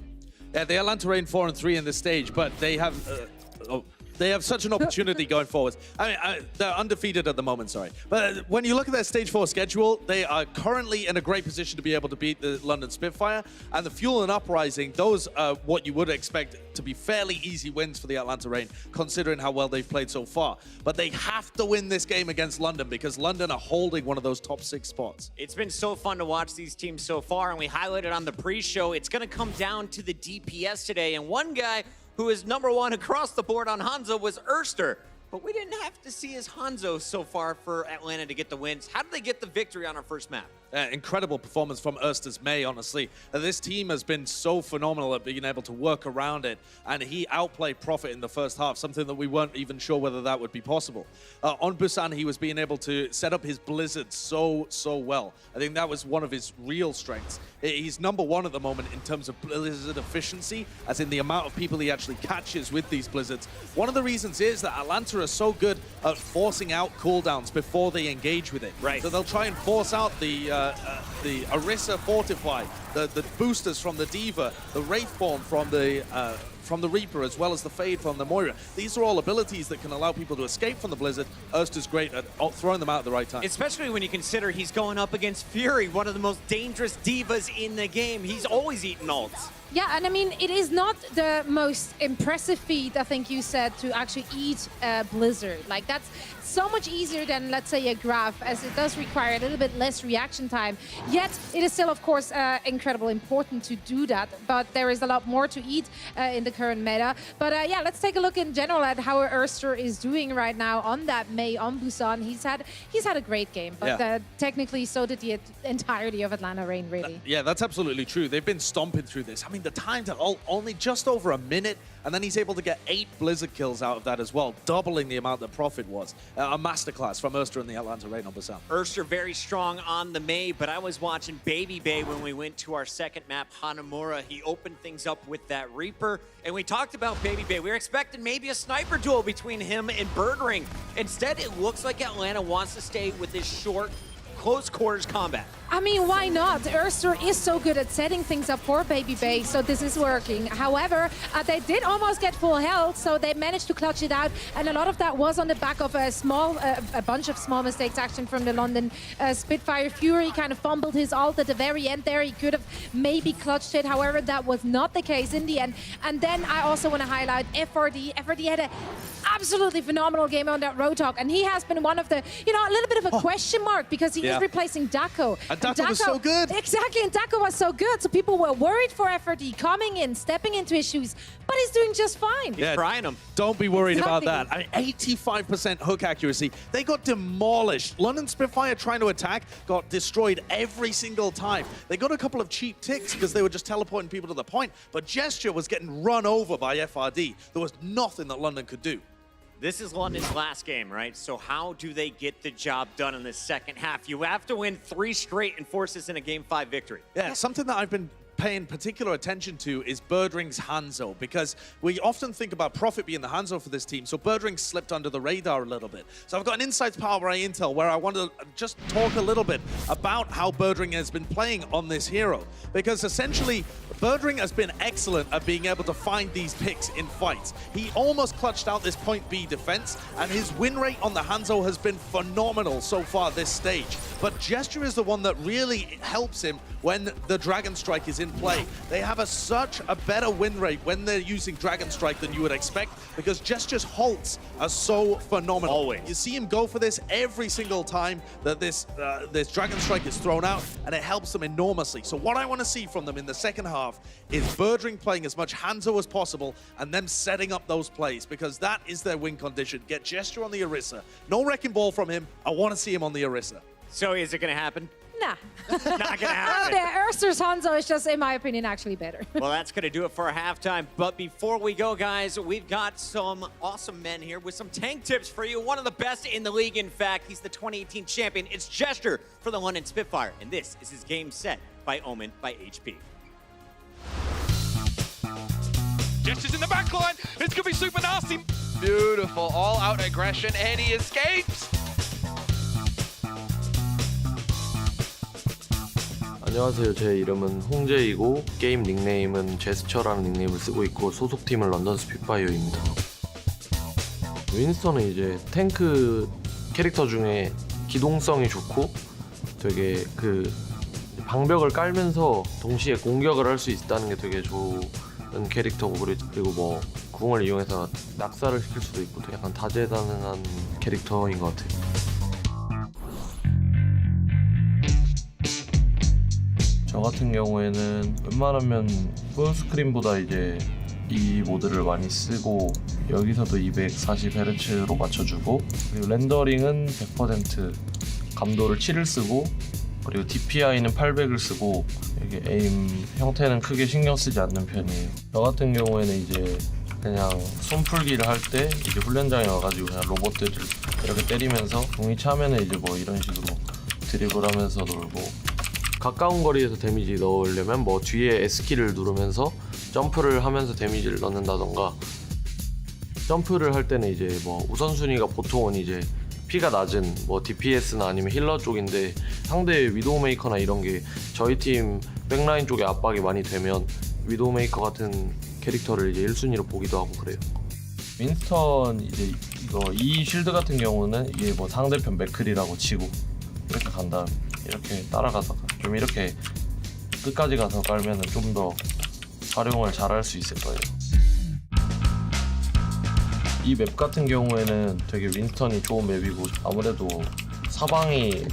A: Yeah, the Atlanta Reign 4-3 in this stage, but they have such an opportunity going forward. I mean, they're undefeated at the moment, sorry. But when you look at their Stage 4 schedule, they are currently in a great position to be able to beat the London Spitfire. And the Fuel and Uprising, those are what you would expect to be fairly easy wins for the Atlanta Reign, considering how well they've played so far. But they have to win this game against London because London are holding one of those top 6 spots.
J: It's been so fun to watch these teams so far, and we highlighted on the pre-show, it's going to come down to the DPS today. And one guy who is #1 across the board on Hanzo was Erster. But we didn't have to see his Hanzo so far for Atlanta to get the wins. How did they get the victory on our first map?
A: Incredible performance from Erster's May, honestly. This team has been so phenomenal at being able to work around it, and he outplayed Prophet in the first half, something that we weren't even sure whether that would be possible. On Busan, he was being able to set up his Blizzard so well. I think that was one of his real strengths. He's #1 at the moment in terms of Blizzard efficiency, as in the amount of people he actually catches with these Blizzards. One of the reasons is that Atlanta are so good at forcing out cooldowns before they engage with it.
J: Right.
A: So they'll try and force out the Orisa Fortify, the boosters from the Diva, the Wraithborn from the Reaper, as well as the Fade from the Moira. These are all abilities that can allow people to escape from the Blizzard. Erster's great at throwing them out at the right time.
J: Especially when you consider he's going up against Fury, one of the most dangerous divas in the game. He's always eating ults.
K: Yeah, and I mean, it is not the most impressive feat, I think you said, to actually eat a Blizzard. Like, that's so much easier than, let's say, a Graph, as it does require a little bit less reaction time. Yet, it is still, of course, incredibly important to do that. But there is a lot more to eat in the current meta. But yeah, let's take a look in general at how Erster is doing right now on that May, on Busan. He's had a great game, but
A: yeah.
K: Technically, so did the entirety of Atlanta Reign, really.
A: Yeah, that's absolutely true. They've been stomping through this. I mean, the times are only just over a minute, and then he's able to get 8 Blizzard kills out of that as well, doubling the amount that Prophet was. A masterclass from Erster and the Atlanta Reign on Busan.
J: Erster very strong on the May, but I was watching Baby Bay when we went to our second map, Hanamura. He opened things up with that Reaper, and we talked about Baby Bay. We were expecting maybe a sniper duel between him and Birdring. Instead, it looks like Atlanta wants to stay with this short, close quarters combat.
K: I mean, why not? Erster is so good at setting things up for Baby Bay, so this is working. However, they did almost get full health, so they managed to clutch it out, and a lot of that was on the back of a bunch of small mistakes action from the London Spitfire. Fury kind of fumbled his ult at the very end there. He could have maybe clutched it, however, that was not the case in the end. And then I also want to highlight FRD. FRD had an absolutely phenomenal game on that Roadhog, and he has been one of the, a little bit of a question mark because he is replacing Dako.
A: And Dako was so good.
K: Exactly, and Dako was so good, so people were worried for FRD coming in, stepping into his shoes, but he's doing just fine.
J: He's trying them.
A: Don't be worried about that. I mean, 85% hook accuracy. They got demolished. London Spitfire trying to attack got destroyed every single time. They got a couple of cheap ticks because they were just teleporting people to the point, but Gesture was getting run over by FRD. There was nothing that London could do.
J: This is London's last game, right? So how do they get the job done in the second half? You have to win 3 straight and force this in a Game 5 victory.
A: Yeah, something that I've been paying particular attention to is Birdring's Hanzo, because we often think about Prophet being the Hanzo for this team, so Birdring slipped under the radar a little bit. So I've got an Insights Power by Intel where I want to just talk a little bit about how Birdring has been playing on this hero, because essentially Birdring has been excellent at being able to find these picks in fights. He almost clutched out this point B defense, and his win rate on the Hanzo has been phenomenal so far this stage. But Gesture is the one that really helps him when the Dragon Strike is in in play. They have such a better win rate when they're using Dragon Strike than you would expect, because Gesture's halts are so phenomenal.
J: Always.
A: You see him go for this every single time that this Dragon Strike is thrown out, and it helps them enormously. So what I want to see from them in the second half is Birdring playing as much Hanzo as possible and them setting up those plays, because that is their win condition. Get Gesture on the Orisa. No Wrecking Ball from him. I want to see him on the Orisa.
J: So is it going to happen?
K: Nah.
J: Not going to happen.
K: The Erster's Hanzo is just, in my opinion, actually better.
J: Well, that's going to do it for halftime. But before we go, guys, we've got some awesome men here with some tank tips for you. One of the best in the league, in fact. He's the 2018 champion. It's Gesture for the London Spitfire. And this is his game set by Omen by HP.
C: Gesture's in the back line. It's going to be super nasty.
H: Beautiful, all-out aggression, and he escapes.
D: 안녕하세요. 제 이름은 홍재이고 게임 닉네임은 제스처라는 닉네임을 쓰고 있고 소속팀은 런던 스핏파이어입니다. 윈스턴은 이제 탱크 캐릭터 중에 기동성이 좋고 되게 그 방벽을 깔면서 동시에 공격을 할 수 있다는 게 되게 좋은 캐릭터고, 그리고 뭐 궁을 이용해서 낙사를 시킬 수도 있고 약간 다재다능한 캐릭터인 것 같아요. 저 같은 경우에는 웬만하면 풀스크린보다 이제 이 모드를 많이 쓰고, 여기서도 240Hz로 맞춰주고, 그리고 렌더링은 100% 감도를 7을 쓰고, 그리고 DPI는 800을 쓰고, 이게 에임 형태는 크게 신경 쓰지 않는 편이에요. 저 같은 경우에는 이제 그냥 손풀기를 할 때 이제 훈련장에 와가지고 그냥 로봇들을 이렇게 때리면서 공이 차면은 이제 뭐 이런 식으로 드리블하면서 놀고, 가까운 거리에서 데미지 넣으려면 뭐 뒤에 S키를 누르면서 점프를 하면서 데미지를 넣는다던가, 점프를 할 때는 이제 뭐 우선순위가 보통은 이제 피가 낮은 뭐 DPS나 아니면 힐러 쪽인데, 상대 위도우메이커나 이런 게 저희 팀 백라인 쪽에 압박이 많이 되면 위도우메이커 같은 캐릭터를 이제 1순위로 보기도 하고 그래요. 윈스턴 이제 이 쉴드 같은 경우는 이게 뭐 상대편 맥클이라고 치고 이렇게 간 다음에 이렇게 따라가다가 좀 이렇게 끝까지 가서 깔면은 좀 더 활용을 잘할 수 있을 거예요. 이 맵 같은 경우에는 되게 윈스턴이 좋은 맵이고, 아무래도 사방이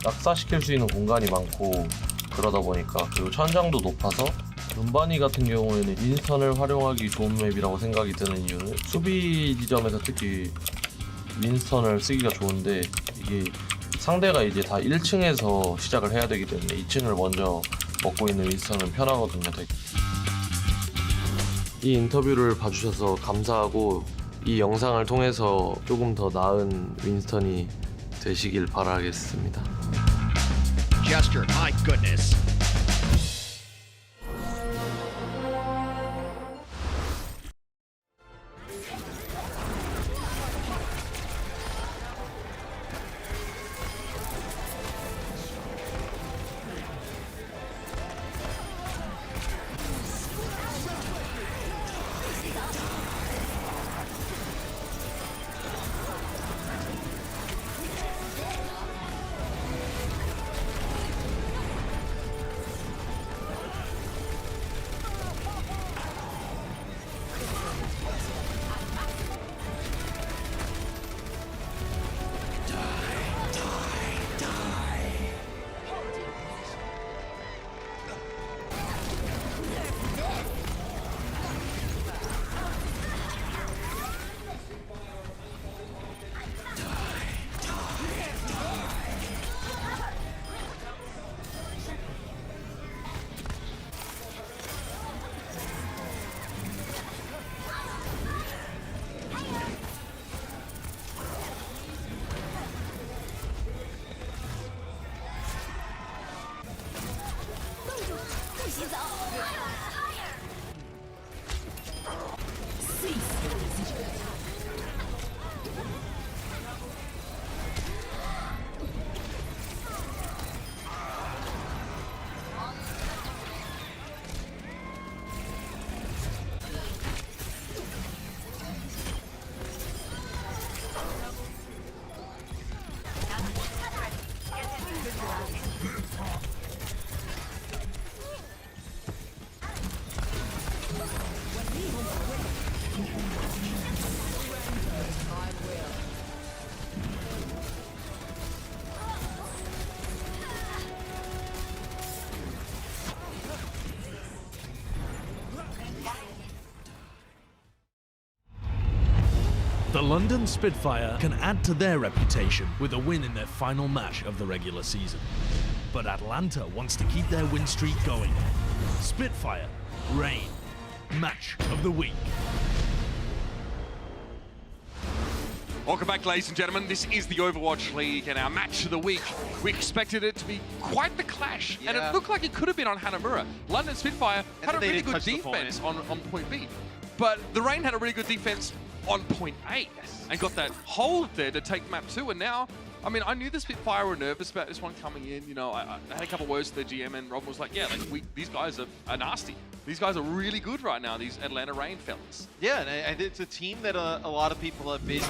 D: 낙사시킬 수 있는 공간이 많고 그러다 보니까, 그리고 천장도 높아서 눈바니 같은 경우에는 윈스턴을 활용하기 좋은 맵이라고 생각이 드는 이유는 수비 지점에서 특히 윈스턴을 쓰기가 좋은데, 이게 상대가 이제 다 1층에서 시작을 해야 되기 때문에 2층을 먼저 먹고 있는 윈스턴은 편하거든요. 되게. 이 인터뷰를 봐주셔서 감사하고, 이 영상을 통해서 조금 더 나은 윈스턴이 되시길 바라겠습니다.
F: Gesture, my goodness.
L: The London Spitfire can add to their reputation with a win in their final match of the regular season. But Atlanta wants to keep their win streak going. Spitfire, Rain, match of the week.
I: Welcome back, ladies and gentlemen. This is the Overwatch League and our match of the week. We expected it to be quite the clash, and it looked like it could have been on Hanamura. London Spitfire had a really good defense on point B, but the Rain had a really good defense on point A and got that hold there to take map 2. And now, I mean, I knew the Spitfire were nervous about this one coming in. You know, I had a couple of words to the GM, and Rob was like, yeah, like these guys are nasty. These guys are really good right now, these Atlanta Rain fellas.
E: Yeah, and it's a team that a lot of people have been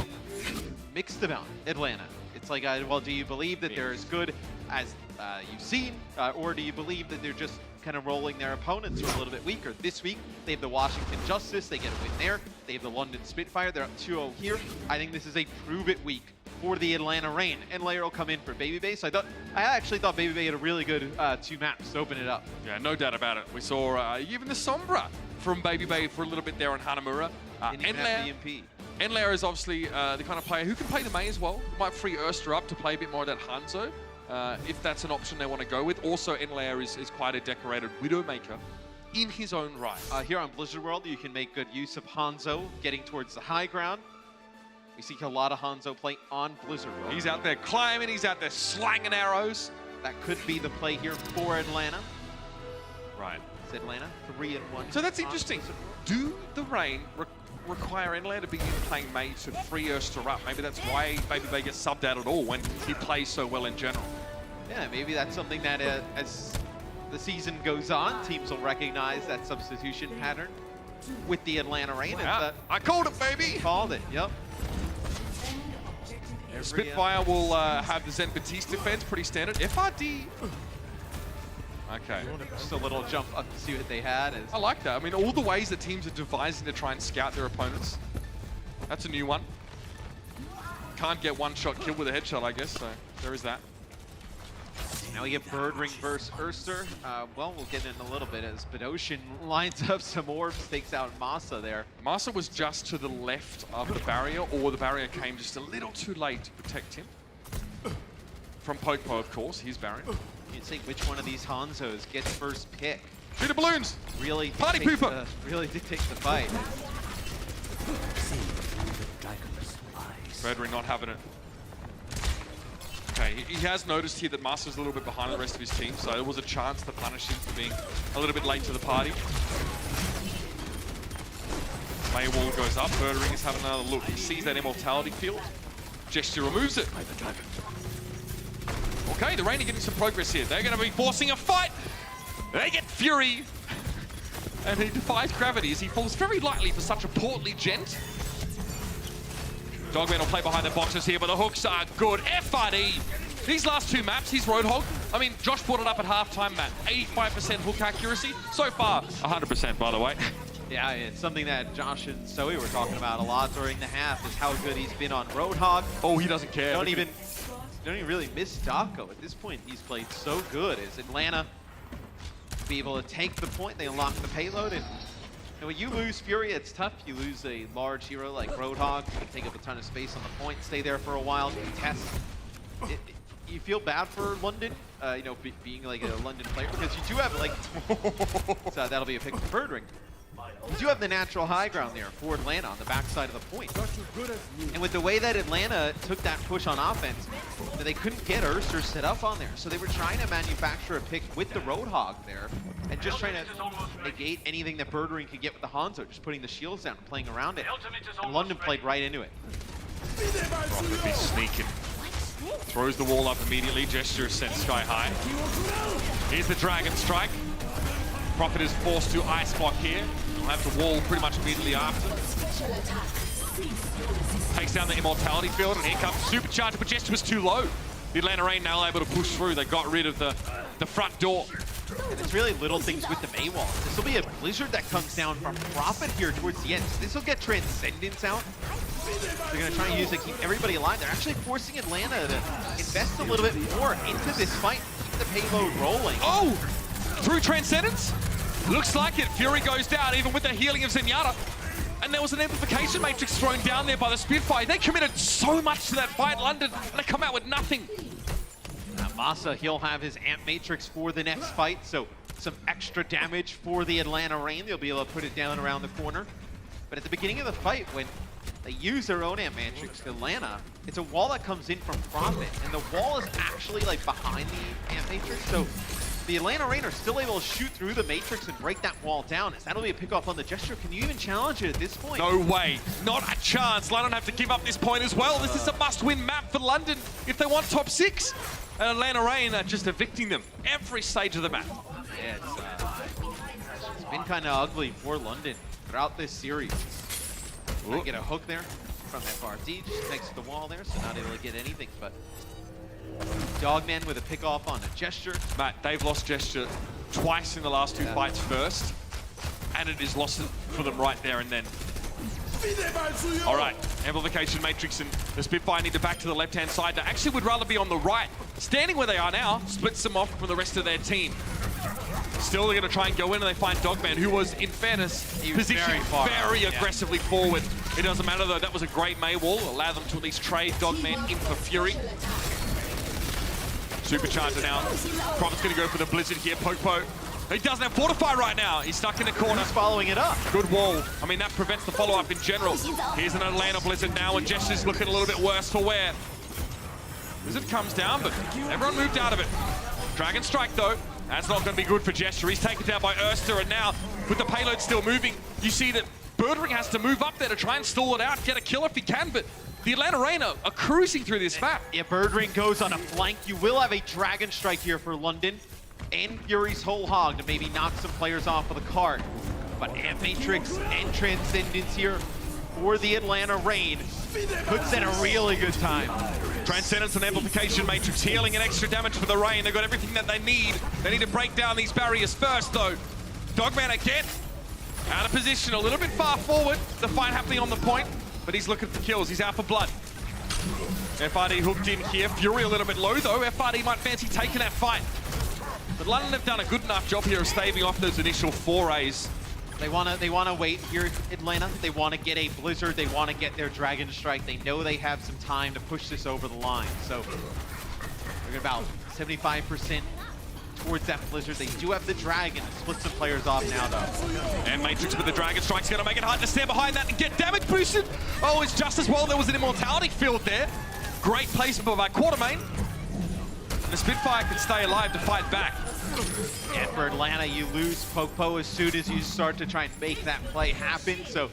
E: mixed about, Atlanta. It's like, well, do you believe that they're as good as you've seen, or do you believe that they're just kind of rolling their opponents who are a little bit weaker? This week, they have the Washington Justice, they get a win there. They have the London Spitfire, they're up 2-0 here. I think this is a prove-it week for the Atlanta Rain, and Lair will come in for Baby Bay. So I actually thought Baby Bay had a really good 2 maps to open it up.
I: Yeah, no doubt about it. We saw even the Sombra from Baby Bay for a little bit there on Hanamura. Enlair is obviously the kind of player who can play the Mei as well. Might free Erster up to play a bit more of that Hanzo, if that's an option they want to go with. Also, Enlair is quite a decorated Widowmaker in his own right.
E: Here on Blizzard World, you can make good use of Hanzo getting towards the high ground. We see a lot of Hanzo play on Blizzard World.
I: He's out there climbing, he's out there slanging arrows.
E: That could be the play here for Atlanta.
I: Right.
E: It's Atlanta 3-1.
I: So that's interesting. Do the Rain require Enlair to be playing Mei to free Erster up? Maybe that's why Baby Bay gets subbed out at all when he plays so well in general.
E: Yeah, maybe that's something that as the season goes on, teams will recognize that substitution pattern with the Atlanta Rain.
I: Yeah, I called it, baby!
E: Called it, yep.
I: Spitfire will have the Zen Batiste defense, pretty standard. FRD. Okay.
E: Just a little jump up to see what they had.
I: I like that. I mean, all the ways that teams are devising to try and scout their opponents. That's a new one. Can't get one-shot kill with a headshot, I guess, so there is that.
E: Now we get Birdring versus Erster. Well, we'll get in a little bit as Bedosian lines up some orbs, takes out Masa there.
I: Masa was just to the left of the barrier, or the barrier came just a little too late to protect him. From Pokepo, of course, his barrier.
E: You'd think which one of these Hanzos gets first pick.
I: Shoot the balloons!
E: Really
I: Party pooper!
E: Really dictates the fight.
I: Birdring not having it. Okay, he has noticed here that Master's a little bit behind the rest of his team, so there was a chance to punish him for being a little bit late to the party. Mei wall goes up, Birdring is having another look. He sees that immortality field. Gesture removes it. Okay, the Rain are getting some progress here. They're going to be forcing a fight. They get Fury. And he defies gravity as he falls very lightly for such a portly gent. Dogman will play behind the boxes here, but the hooks are good. FRD, these last 2 maps, he's Roadhog. I mean, Josh brought it up at halftime, Matt. 85% hook accuracy. So far, 100%, by the way.
E: Yeah, it's something that Josh and Zoe were talking about a lot during the half, is how good he's been on Roadhog.
I: Oh, he doesn't care.
E: Don't even really miss Dako. At this point, he's played so good. As Atlanta be able to take the point, they unlock the payload, and when you lose Fury, it's tough. You lose a large hero like Roadhog, you take up a ton of space on the point, stay there for a while, contest. You feel bad for London, you know, being like a London player, because you do have like, so that'll be a pick for Birdring. You do have the natural high ground there for Atlanta on the backside of the point. And with the way that Atlanta took that push on offense, they couldn't get Erster set up on there. So they were trying to manufacture a pick with the Roadhog there and just trying to negate anything that Birdring could get with the Hanzo, just putting the shields down and playing around it. And London played right into it.
I: Profit be sneaking. Throws the wall up immediately, gesture sent sky high. Here's the Dragon Strike. Profit is forced to ice block here. He'll have the wall pretty much immediately after. Takes down the immortality field, and here comes Supercharger, but Jester was too low. The Atlanta Rain now able to push through. They got rid of the front door.
E: And it's really little things with the Mei wall. This will be a blizzard that comes down from Profit here towards the end. So this will get Transcendence out. They're going to try and use it to keep everybody alive. They're actually forcing Atlanta to invest a little bit more into this fight, keep the payload rolling.
I: Oh! Through Transcendence? Looks like it. Fury goes down, even with the healing of Zenyatta. and there was an amplification matrix thrown down there by the Spitfire. They committed so much to that fight, London, and they come out with nothing.
E: Masa, he'll have his Amp Matrix for the next fight, so some extra damage for the Atlanta Reign. They'll be able to put it down around the corner. But at the beginning of the fight, when they use their own Amp Matrix, Atlanta, it's a wall that comes in from Profit, and the wall is actually like behind the Amp Matrix, so the Atlanta Reign are still able to shoot through the Matrix and break that wall down. That'll be a pickoff on the Gesture. Can you even challenge it at this point?
I: No way, not a chance. London have to give up this point as well. This is a must-win map for London if they want top 6. And Atlanta Reign are just evicting them every stage of the map.
E: Yeah, it's been kind of ugly for London throughout this series. Might get a hook there from FRD, just next to the wall there, so not able to get anything, but Dogman with a pick off on a Gesture.
I: Matt, they've lost Gesture twice in the last 2 fights first, and it is lost for them right there and then. All right, amplification matrix and the Spitfire need to back to the left-hand side. They actually would rather be on the right. Standing where they are now splits them off from the rest of their team. Still, they're going to try and go in, and they find Dogman, who was, in fairness, positioned very aggressively forward. It doesn't matter, though. That was a great May wall. Allow them to at least trade Dogman in for Fury. Supercharger now. Prophet's going to go for the Blizzard here. Popo. He doesn't have Fortify right now. He's stuck in the corner.
E: He's following it up.
I: Good wall. I mean, that prevents the follow-up in general. Here's an Atlanta Blizzard now, and Gesture's looking a little bit worse for wear. Blizzard comes down, but everyone moved out of it. Dragon Strike, though. That's not going to be good for Gesture. He's taken down by Erster, and now, with the payload still moving, you see that Birdring has to move up there to try and stall it out, get a kill if he can, but the Atlanta Reign are cruising through this map.
E: Yeah, Birdring goes on a flank. You will have a Dragon Strike here for London and Fury's Whole Hog to maybe knock some players off of the card. But Amp Matrix and Transcendence here for the Atlanta Reign puts in a really good time.
I: Transcendence and Amplification Matrix, healing and extra damage for the Reign. They've got everything that they need. They need to break down these barriers first, though. Dogman again, out of position, a little bit far forward. The fight happening on the point, but he's looking for kills. He's out for blood. FRD hooked in here. Fury a little bit low, though. FRD might fancy taking that fight. But London have done a good enough job here of staving off those initial forays.
E: They wanna wait here, Atlanta. They want to get a Blizzard. They want to get their Dragon Strike. They know they have some time to push this over the line. So they're about 75% towards that Blizzard. They do have the Dragon to split some players off now, though.
I: And Matrix with the Dragon Strike's going to make it hard to stand behind that and get damage boosted. Oh, it's just as well there was an Immortality field there. Great placement by Quartermain. And the Spitfire can stay alive to fight back.
E: And for Atlanta, you lose Popo as soon as you start to try and make that play happen. So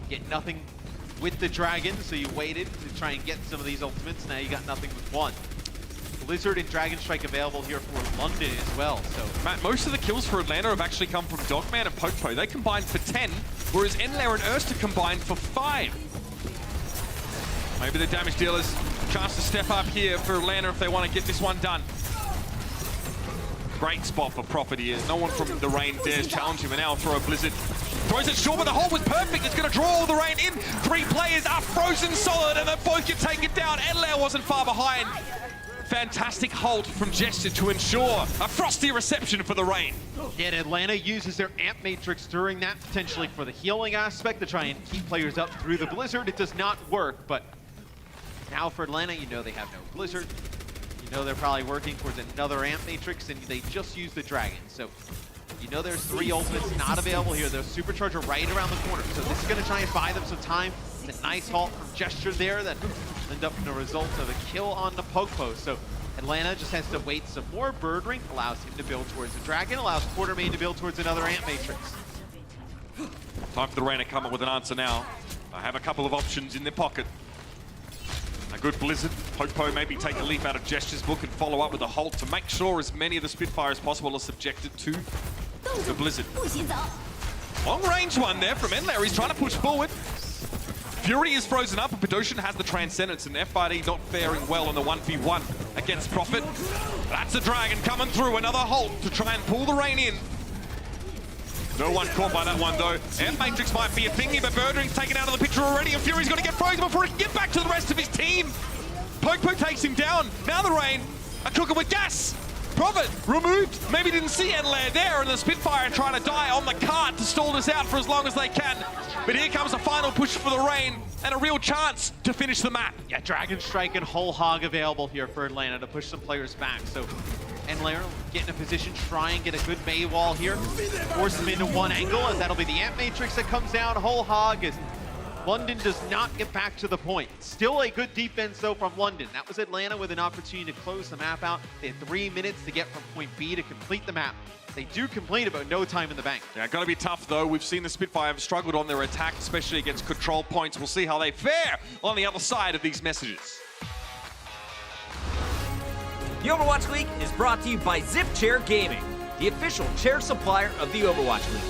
E: get nothing with the Dragon, so you waited to try and get some of these ultimates. Now you got nothing with one. Blizzard and Dragon Strike available here for London as well. So
I: Matt, most of the kills for Atlanta have actually come from Dogman and Popo. They combined for 10, whereas Enlair and Erster combined for 5. Maybe the damage dealers chance to step up here for Atlanta if they want to get this one done. Great spot for Prophet here. No one from the Reign dares challenge him, and now throw a Blizzard. Throws it short, but the hold was perfect. It's going to draw all the Reign in. 3 players are frozen solid, and they both get taken down. Enlair wasn't far behind. Fantastic hold from Gesture to ensure a frosty reception for the Reign.
E: Yet Atlanta uses their Amp Matrix during that, potentially for the healing aspect, to try and keep players up through the Blizzard. It does not work, but now for Atlanta, you know they have no Blizzard. You know they're probably working towards another Amp Matrix, and they just use the Dragon. So you know there's 3 ultimates not available here. There's Supercharger right around the corner. So this is going to try and buy them some time. It's a nice halt from Gesture there that end up in the result of a kill on the poke post. So Atlanta just has to wait some more. Birdring allows him to build towards the Dragon, allows Quartermain to build towards another Amp Matrix.
I: Time for the Reign to come up with an answer now. I have a couple of options in their pocket. A good Blizzard. Popo maybe take a leaf out of Gesture's book and follow up with a halt to make sure as many of the Spitfire as possible are subjected to the Blizzard. Long range one there from Enlair. He's trying to push forward. Fury is frozen up, and Pedosian has the Transcendence, and FRD not faring well in the 1v1 against Prophet. That's a Dragon coming through. Another halt to try and pull the Reign in. No one caught by that one, though. Amp Matrix might be a thingy, but Birdring's taken out of the picture already, and Fury's got to get frozen before he can get back to the rest of his team. Popo takes him down. Now the Reign are cooking with gas. Prophet removed. Maybe didn't see Enlair there, and the Spitfire trying to die on the cart to stall this out for as long as they can. But here comes a final push for the Rain and a real chance to finish the map.
E: Yeah, Dragon Strike and Whole Hog available here for Atlanta to push some players back. So Enlair get in a position, try and get a good May wall here. Force them into one angle, as that'll be the Ant Matrix that comes down. Whole Hog is London does not get back to the point. Still a good defense, though, from London. That was Atlanta with an opportunity to close the map out. They had 3 minutes to get from point B to complete the map. They do complete it, but no time in the bank.
I: Yeah, gotta be tough, though. We've seen the Spitfire have struggled on their attack, especially against control points. We'll see how they fare on the other side of these messages.
F: The Overwatch League is brought to you by Zip Chair Gaming, the official chair supplier of the Overwatch League.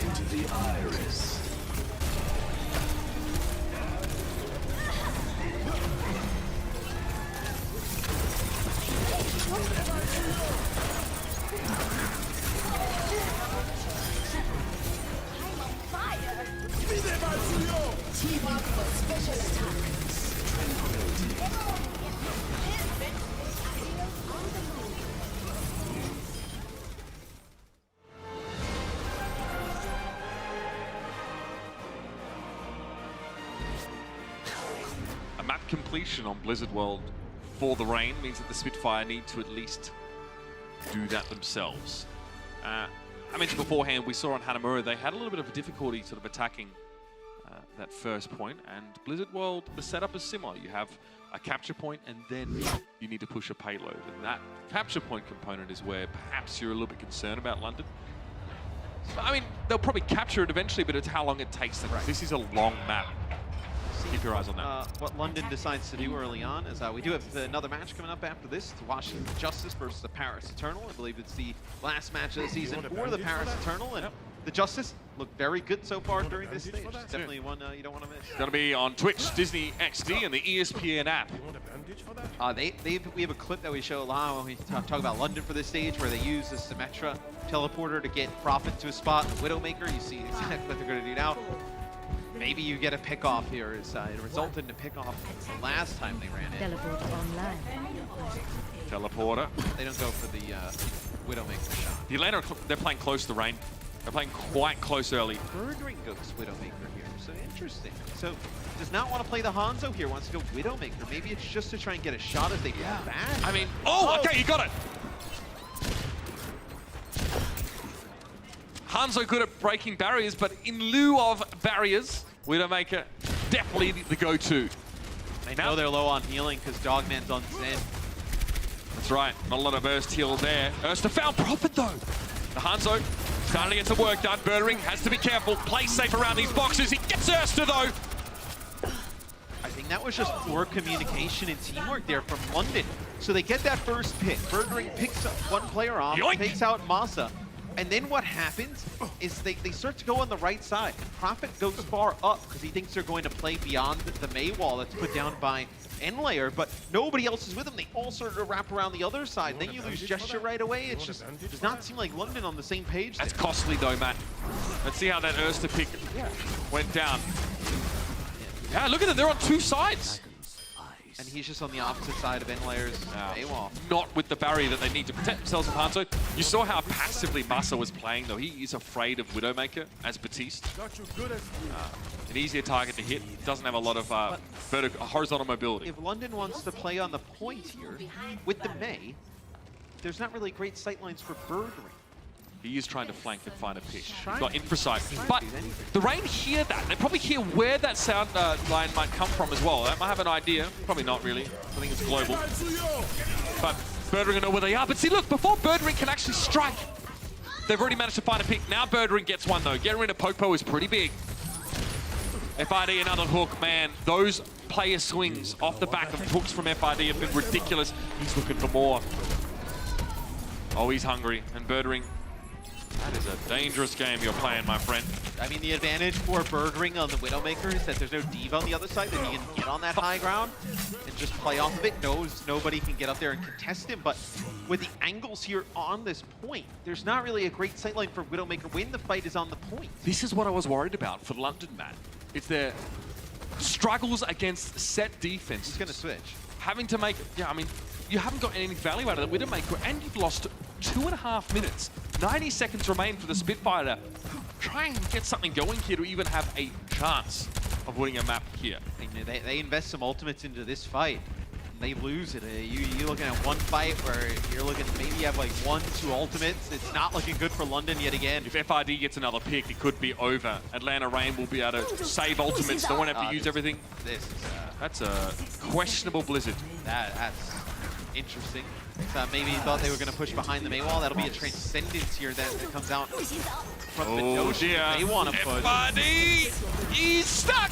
L: Into the iris.
M: Team up for special attack. Tranquility.
I: A map completion on Blizzard World for the Rain means that the Spitfire need to at least do that themselves. I mentioned beforehand, we saw on Hanamura, they had a little bit of a difficulty sort of attacking that first point, and Blizzard World, the setup is similar. You have a capture point, and then you need to push a payload, and that capture point component is where perhaps you're a little bit concerned about London. I mean, they'll probably capture it eventually, but it's how long it takes them. Right. This is a long map. Keep your eyes on that.
E: What London decides to do early on is we do have another match coming up after this. It's Washington Justice versus the Paris Eternal. I believe it's the last match of the season for the Paris Eternal. And the Justice look very good so far during this stage. It's definitely one you don't want to miss.
I: It's going to be on Twitch, Disney XD, and the ESPN app.
E: We have a clip that we show a lot when we talk about London for this stage, where they use the Symmetra teleporter to get Prophet to a spot. The Widowmaker, you see exactly what they're going to do now. Maybe you get a pick-off here. It resulted in a pick-off the last time they ran it.
I: Teleporter.
E: They don't go for the Widowmaker shot.
I: The Atlanta, they're playing close to the Rain. They're playing quite close early.
E: Birdring goes Widowmaker here, so interesting. So does not want to play the Hanzo here, wants to go Widowmaker. Maybe it's just to try and get a shot as they pull back.
I: I mean, okay, you got it. Hanzo good at breaking barriers, but in lieu of barriers, Widowmaker definitely the go-to.
E: They know they're low on healing because Dogman's on Zen.
I: That's right, not a lot of burst heal there. Ursta found Prophet though. The Hanzo starting to get some work done. Birdring has to be careful, play safe around these boxes. He gets Ursta though.
E: I think that was just poor communication and teamwork there from London. So they get that first pick. Birdring picks up one player off, takes out Masa. And then what happens is they start to go on the right side. Prophet goes far up because he thinks they're going to play beyond the May wall that's put down by Enlayer, but nobody else is with them. They all sort of wrap around the other side. Then you lose Gesture right away. It just does not seem like London on the same page.
I: That's costly though, Matt. Let's see how that Ursta pick went down. Yeah, look at them. They're on two sides.
H: And he's just on the opposite side of Enlayer's AWOL.
I: Not with the barrier that they need to protect themselves from Hanzo. You saw how passively Masa was playing, though. He is afraid of Widowmaker as Batiste. An easier target to hit. Doesn't have a lot of horizontal mobility.
H: If London wants to play on the point here with the Mei, there's not really great sightlines for Birdring.
I: He is trying to flank and find a pick. He's got infrasight. But the Rain hear that. They probably hear where that sound line might come from as well. They might have an idea. Probably not really. I think it's global. But Birdring will know where they are. But see, look, before Birdring can actually strike, they've already managed to find a pick. Now Birdring gets one, though. Getting rid of Popo is pretty big. FID, another hook. Man, those player swings off the back of hooks from FID have been ridiculous. He's looking for more. Oh, he's hungry. And Birdring, that is a dangerous game you're playing, my friend.
H: I mean, the advantage for Birdring on the Widowmaker is that there's no diva on the other side, that he can get on that high ground and just play off of it. Knows nobody can get up there and contest him, but with the angles here on this point, there's not really a great sightline for Widowmaker when the fight is on the point.
I: This is what I was worried about for London, Matt. It's their struggles against set defense.
H: He's going to switch.
I: Having to make, I mean, you haven't got any value out of the Widowmaker, and you've lost 2.5 minutes. 90 seconds remain for the Spitfire to try and get something going here to even have a chance of winning a map here.
H: They invest some ultimates into this fight, and they lose it. You're looking at one fight where you're looking, maybe you have like 1-2 ultimates. It's not looking good for London yet again.
I: If FID gets another pick, it could be over. Atlanta Reign will be able to save ultimates. They won't have to use everything. That's a questionable Blizzard.
H: That's interesting. Maybe he thought they were going to push behind the Maywall. That'll be a transcendence here that comes out from the notion they want to push.
I: FID, he's stuck.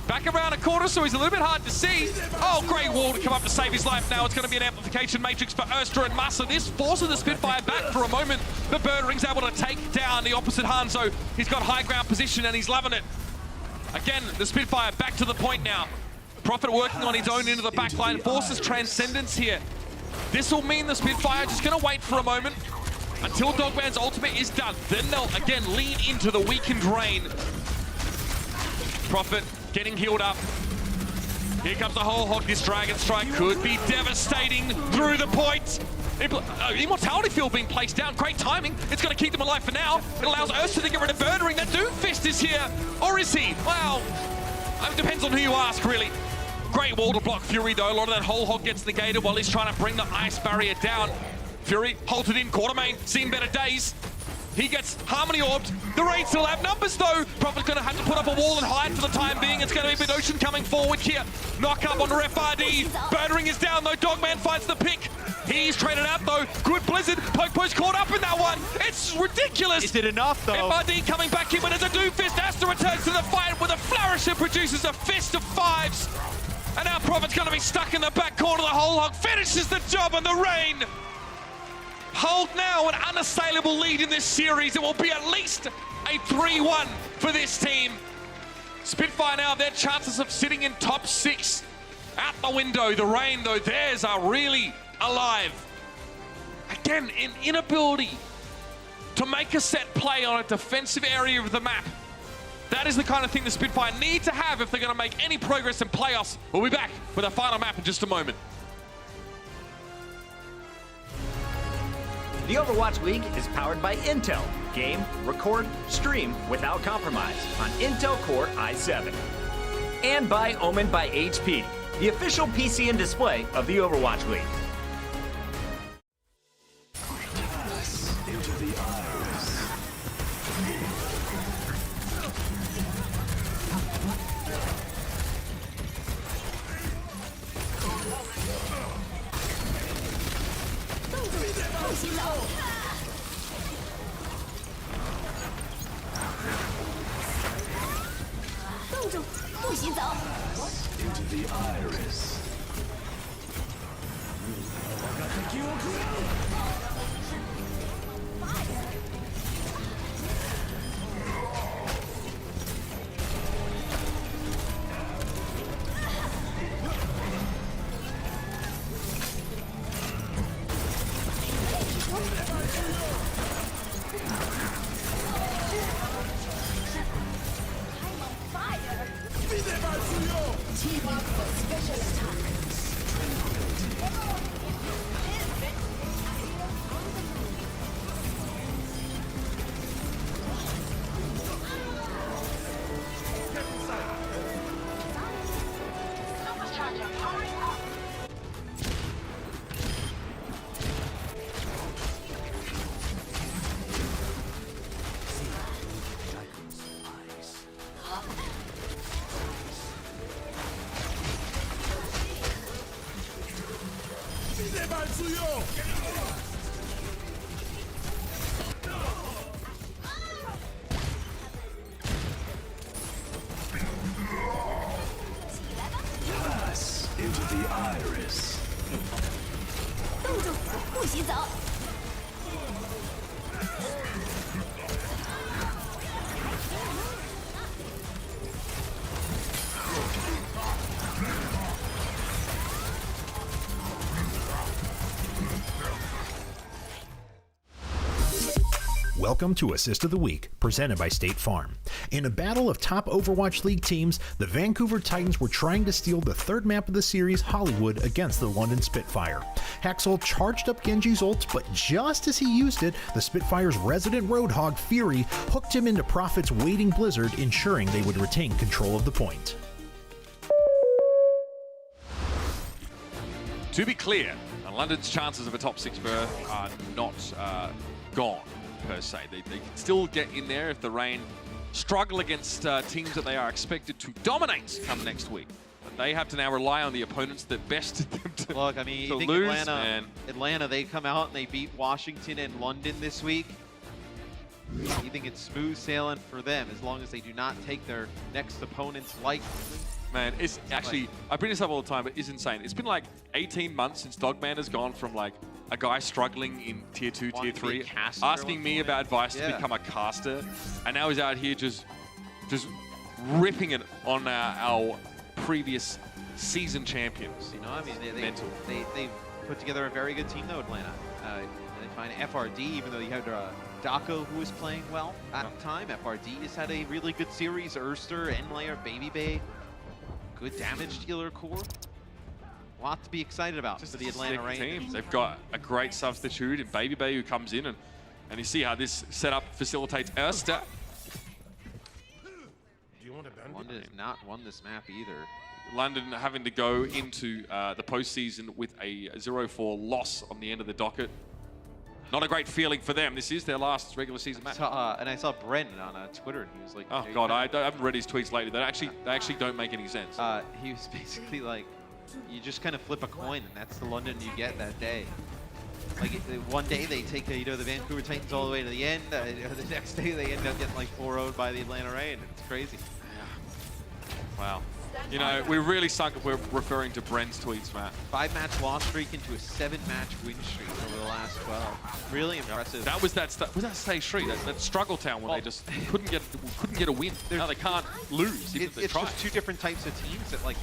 I: Back around a corner, so he's a little bit hard to see. Oh, great wall to come up to save his life now. It's going to be an amplification matrix for Erstra and Masa. This forces the Spitfire back for a moment, but Birdring's able to take down the opposite Hanzo. He's got high ground position and he's loving it. Again, the Spitfire back to the point now. Prophet working on his own into the back line, forces transcendence here. This will mean the Spitfire just going to wait for a moment until Dogman's ultimate is done. Then they'll again lean into the weakened Rain. Prophet getting healed up. Here comes the whole hog. This Dragon Strike could be devastating through the point. Immortality Field being placed down. Great timing. It's going to keep them alive for now. It allows Ursa to get rid of Birdring. That Doomfist is here. Or is he? Well, it depends on who you ask, really. Great wall to block Fury, though. A lot of that whole hog gets negated while he's trying to bring the ice barrier down. Fury halted in. Quartermain, seen better days. He gets Harmony orbed. The Raid still have numbers, though. Prophet's going to have to put up a wall and hide for the time being. It's going to be Benocean coming forward here. Knock up onto FRD. Birdring is down, though. Dogman finds the pick. He's traded out, though. Good Blizzard. Pokepo's caught up in that one. It's ridiculous.
B: Is it enough, though?
I: FRD coming back in, but there's a Doomfist. Asta returns to the fight with a flourish and produces a fist of fives. And now Prophet's going to be stuck in the back corner. The whole hog finishes the job on the Rain. Hold now an unassailable lead in this series. It will be at least a 3-1 for this team. Spitfire now, their chances of sitting in top 6 out the window. The Rain, though, theirs are really alive. Again, an inability to make a set play on a defensive area of the map. That is the kind of thing the Spitfire need to have if they're going to make any progress in playoffs. We'll be back with our final map in just a moment.
F: The Overwatch League is powered by Intel. Game, record, stream without compromise on Intel Core i7. And by Omen by HP, the official PC and display of the Overwatch League.
M: Into the iris. Pass into the iris.
N: 冻住，不许走！
O: Welcome to Assist of the Week, presented by State Farm. In a battle of top Overwatch League teams, the Vancouver Titans were trying to steal the third map of the series, Hollywood, against the London Spitfire. Haxel charged up Genji's ult, but just as he used it, the Spitfire's resident Roadhog, Fury, hooked him into Prophet's waiting Blizzard, ensuring they would retain control of the point.
I: To be clear, London's chances of a top 6 berth are not gone, per se. They can still get in there if the Reign struggle against teams that they are expected to dominate come next week. But they have to now rely on the opponents that bested them to,
H: Look, I mean,
I: to
H: you think
I: lose.
H: Atlanta, they come out and they beat Washington and London this week. You think it's smooth sailing for them as long as they do not take their next opponents lightly.
I: Man, it's actually, I bring this up all the time, but it's insane. It's been like 18 months since Dogman has gone from like a guy struggling in tier 2, tier 3, asking me about advice to become a caster, and now he's out here just ripping it on our previous season champions.
H: You know, I mean, they put together a very good team though, Atlanta. They find FRD, even though you had Daco who was playing well at the time. FRD has had a really good series. Erster, Enlayer, Baby Bay. Good damage dealer core. A lot to be excited about for the Atlanta Reign.
I: Teams. They've got a great substitute in Baby Bay who comes in, and you see how this setup facilitates Erster.
H: London has not won this map either.
I: London having to go into the postseason with a 0-4 loss on the end of the docket. Not a great feeling for them. This is their last regular season match.
H: And I saw Brendan on Twitter, and he was like,
I: "Oh God, I haven't read his tweets lately. They actually don't make any sense."
H: He was basically like, "You just kind of flip a coin, and that's the London you get that day." Like one day they take the Vancouver Titans all the way to the end. The next day they end up getting like 4-0'd by the Atlanta Reign. It's crazy.
I: Wow. You know, we really sunk if we're referring to Bren's tweets, Matt.
H: 5-match loss streak into a 7-match win streak over the last 12. Really impressive.
I: That was that stage 3, that struggle town where they just couldn't get a win. Now they can't lose even if they try.
H: It's just two different types of teams that like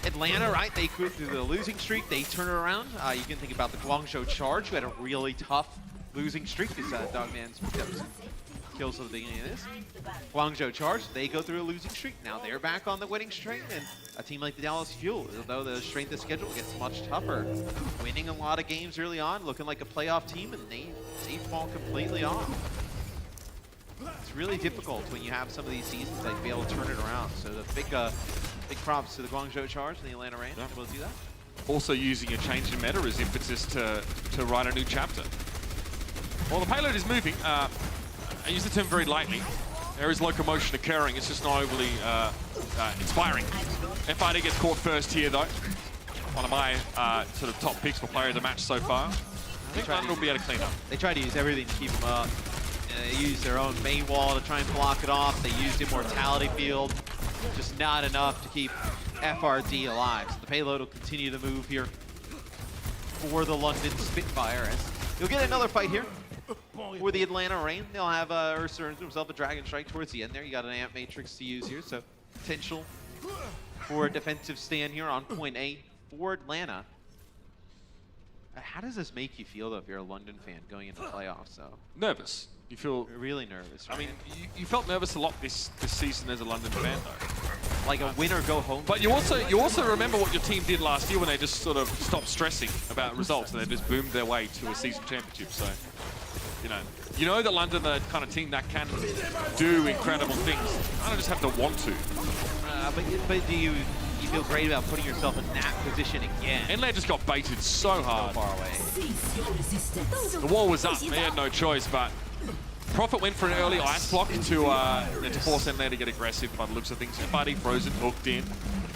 H: Atlanta, right? They go through the losing streak, they turn it around. You can think about the Guangzhou Charge, who had a really tough losing streak. This Dogman's picked up some kills at the beginning of this. Guangzhou Charge, they go through a losing streak. Now they're back on the winning streak, and a team like the Dallas Fuel, although the strength of schedule gets much tougher, winning a lot of games early on, looking like a playoff team, and they fall completely off. It's really difficult when you have some of these seasons that you be able to turn it around. So the big props to the Guangzhou Charge and the Atlanta Reign able to do that.
I: Also using a change in meta as impetus to write a new chapter. Well, the payload is moving. I use the term very lightly. There is locomotion occurring. It's just not overly inspiring. FRD gets caught first here, though. One of my sort of top picks for player of the match so far. I think London will be able to clean up.
H: They try to use everything to keep them up. They use their own main wall to try and block it off. They used Immortality Field. Just not enough to keep FRD alive. So the payload will continue to move here for the London Spitfire. As you'll get another fight here. For the Atlanta Reign, they'll have Ursa earns himself a Dragon Strike towards the end there. You got an Amp Matrix to use here, so potential for a defensive stand here on point A for Atlanta. How does this make you feel, though, if you're a London fan going into playoffs, though?
I: Nervous. You feel
H: really nervous, right?
I: I mean, you felt nervous a lot this season as a London fan, though.
H: Like a win or go home.
I: But you also remember what your team did last year when they just sort of stopped stressing about results and they just boomed their way to a season championship. So, you know that London are the kind of team that can do incredible things. You kind of just have to want to.
H: But do you feel great about putting yourself in that position again?
I: Enlayer just got baited so hard.
H: So far away.
I: The wall was up. They had no choice, but Prophet went for an early ice block to force Enlayer to get aggressive by the looks of things. Buddy frozen, hooked in.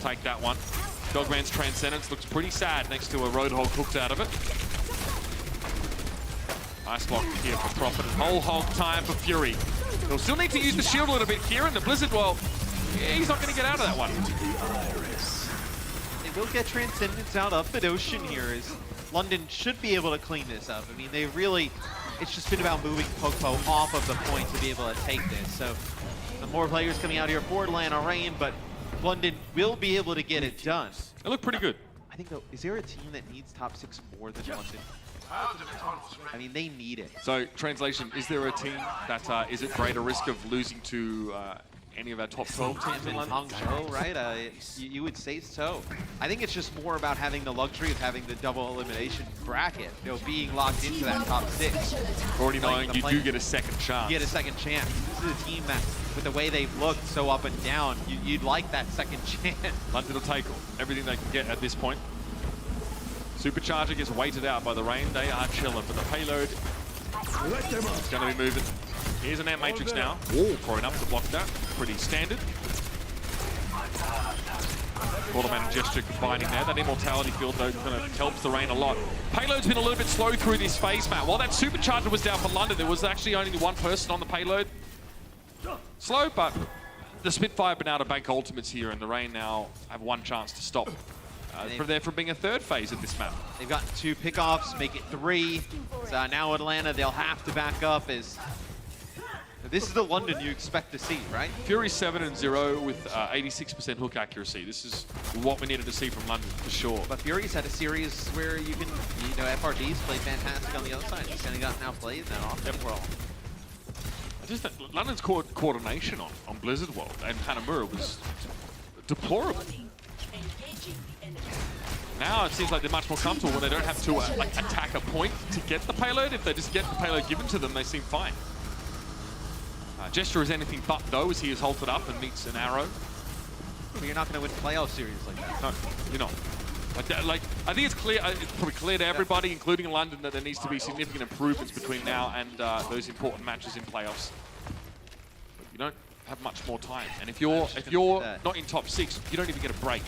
I: Take that one. Dogman's Transcendence looks pretty sad next to a Roadhog cooked out of it. Nice block here for Prophet. Whole hog time for Fury. He'll still need to use the shield a little bit here, and the Blizzard, well, yeah, he's not going to get out of that one.
E: They will get Transcendence out of the Ocean here, as London should be able to clean this up. I mean, they really, it's just been about moving Pokepo off of the point to be able to take this. So, the more players coming out here for Atlanta Reign, but London will be able to get it done.
I: They look pretty good.
E: I think, though, is there a team that needs top 6 more than London? I mean, they need it.
I: So, translation, is there a team that is at greater risk of losing to any of our top 12 teams in London?
E: Hangzhou, right? You would say so. I think it's just more about having the luxury of having the double elimination bracket, you know, being locked into that top 6.
I: Already knowing you do get a second chance.
E: You get a second chance. This is a team that, with the way they've looked so up and down, you'd like that second chance.
I: London will take everything they can get at this point. Supercharger gets weighted out by the Reign. They are chilling, but the payload is going to be moving. Here's an Ant Matrix now. Wall throwing up to block that. Pretty standard. Quarterman and Gesture combining there. That Immortality field, though, kind of helps the Reign a lot. Payload's been a little bit slow through this phase, Matt. While that Supercharger was down for London, there was actually only one person on the payload. Slow, but the Spitfire have been able to bank ultimates here, and the Reign now have one chance to stop. From being a third phase of this map.
E: They've gotten 2 pickoffs, make it 3. So now Atlanta, they'll have to back up as... This is the London you expect to see, right?
I: Fury 7-0 with 86% hook accuracy. This is what we needed to see from London, for sure.
E: But Fury's had a series where you can, you know, FRD's played fantastic on the other side. He's kind of gotten outplayed in that offense world.
I: Just London's coordination on Blizzard World and Hanamura was deplorable. Now it seems like they're much more comfortable when they don't have to like attack a point to get the payload. If they just get the payload given to them, they seem fine. Gesture is anything but though, as he is halted up and meets an arrow.
E: But you're not going to win playoff series like that.
I: No, you're not. I think it's clear. It's probably clear to everybody, including London, that there needs to be significant improvements between now and those important matches in playoffs. But you don't have much more time, and if you're not in top 6, you don't even get a break.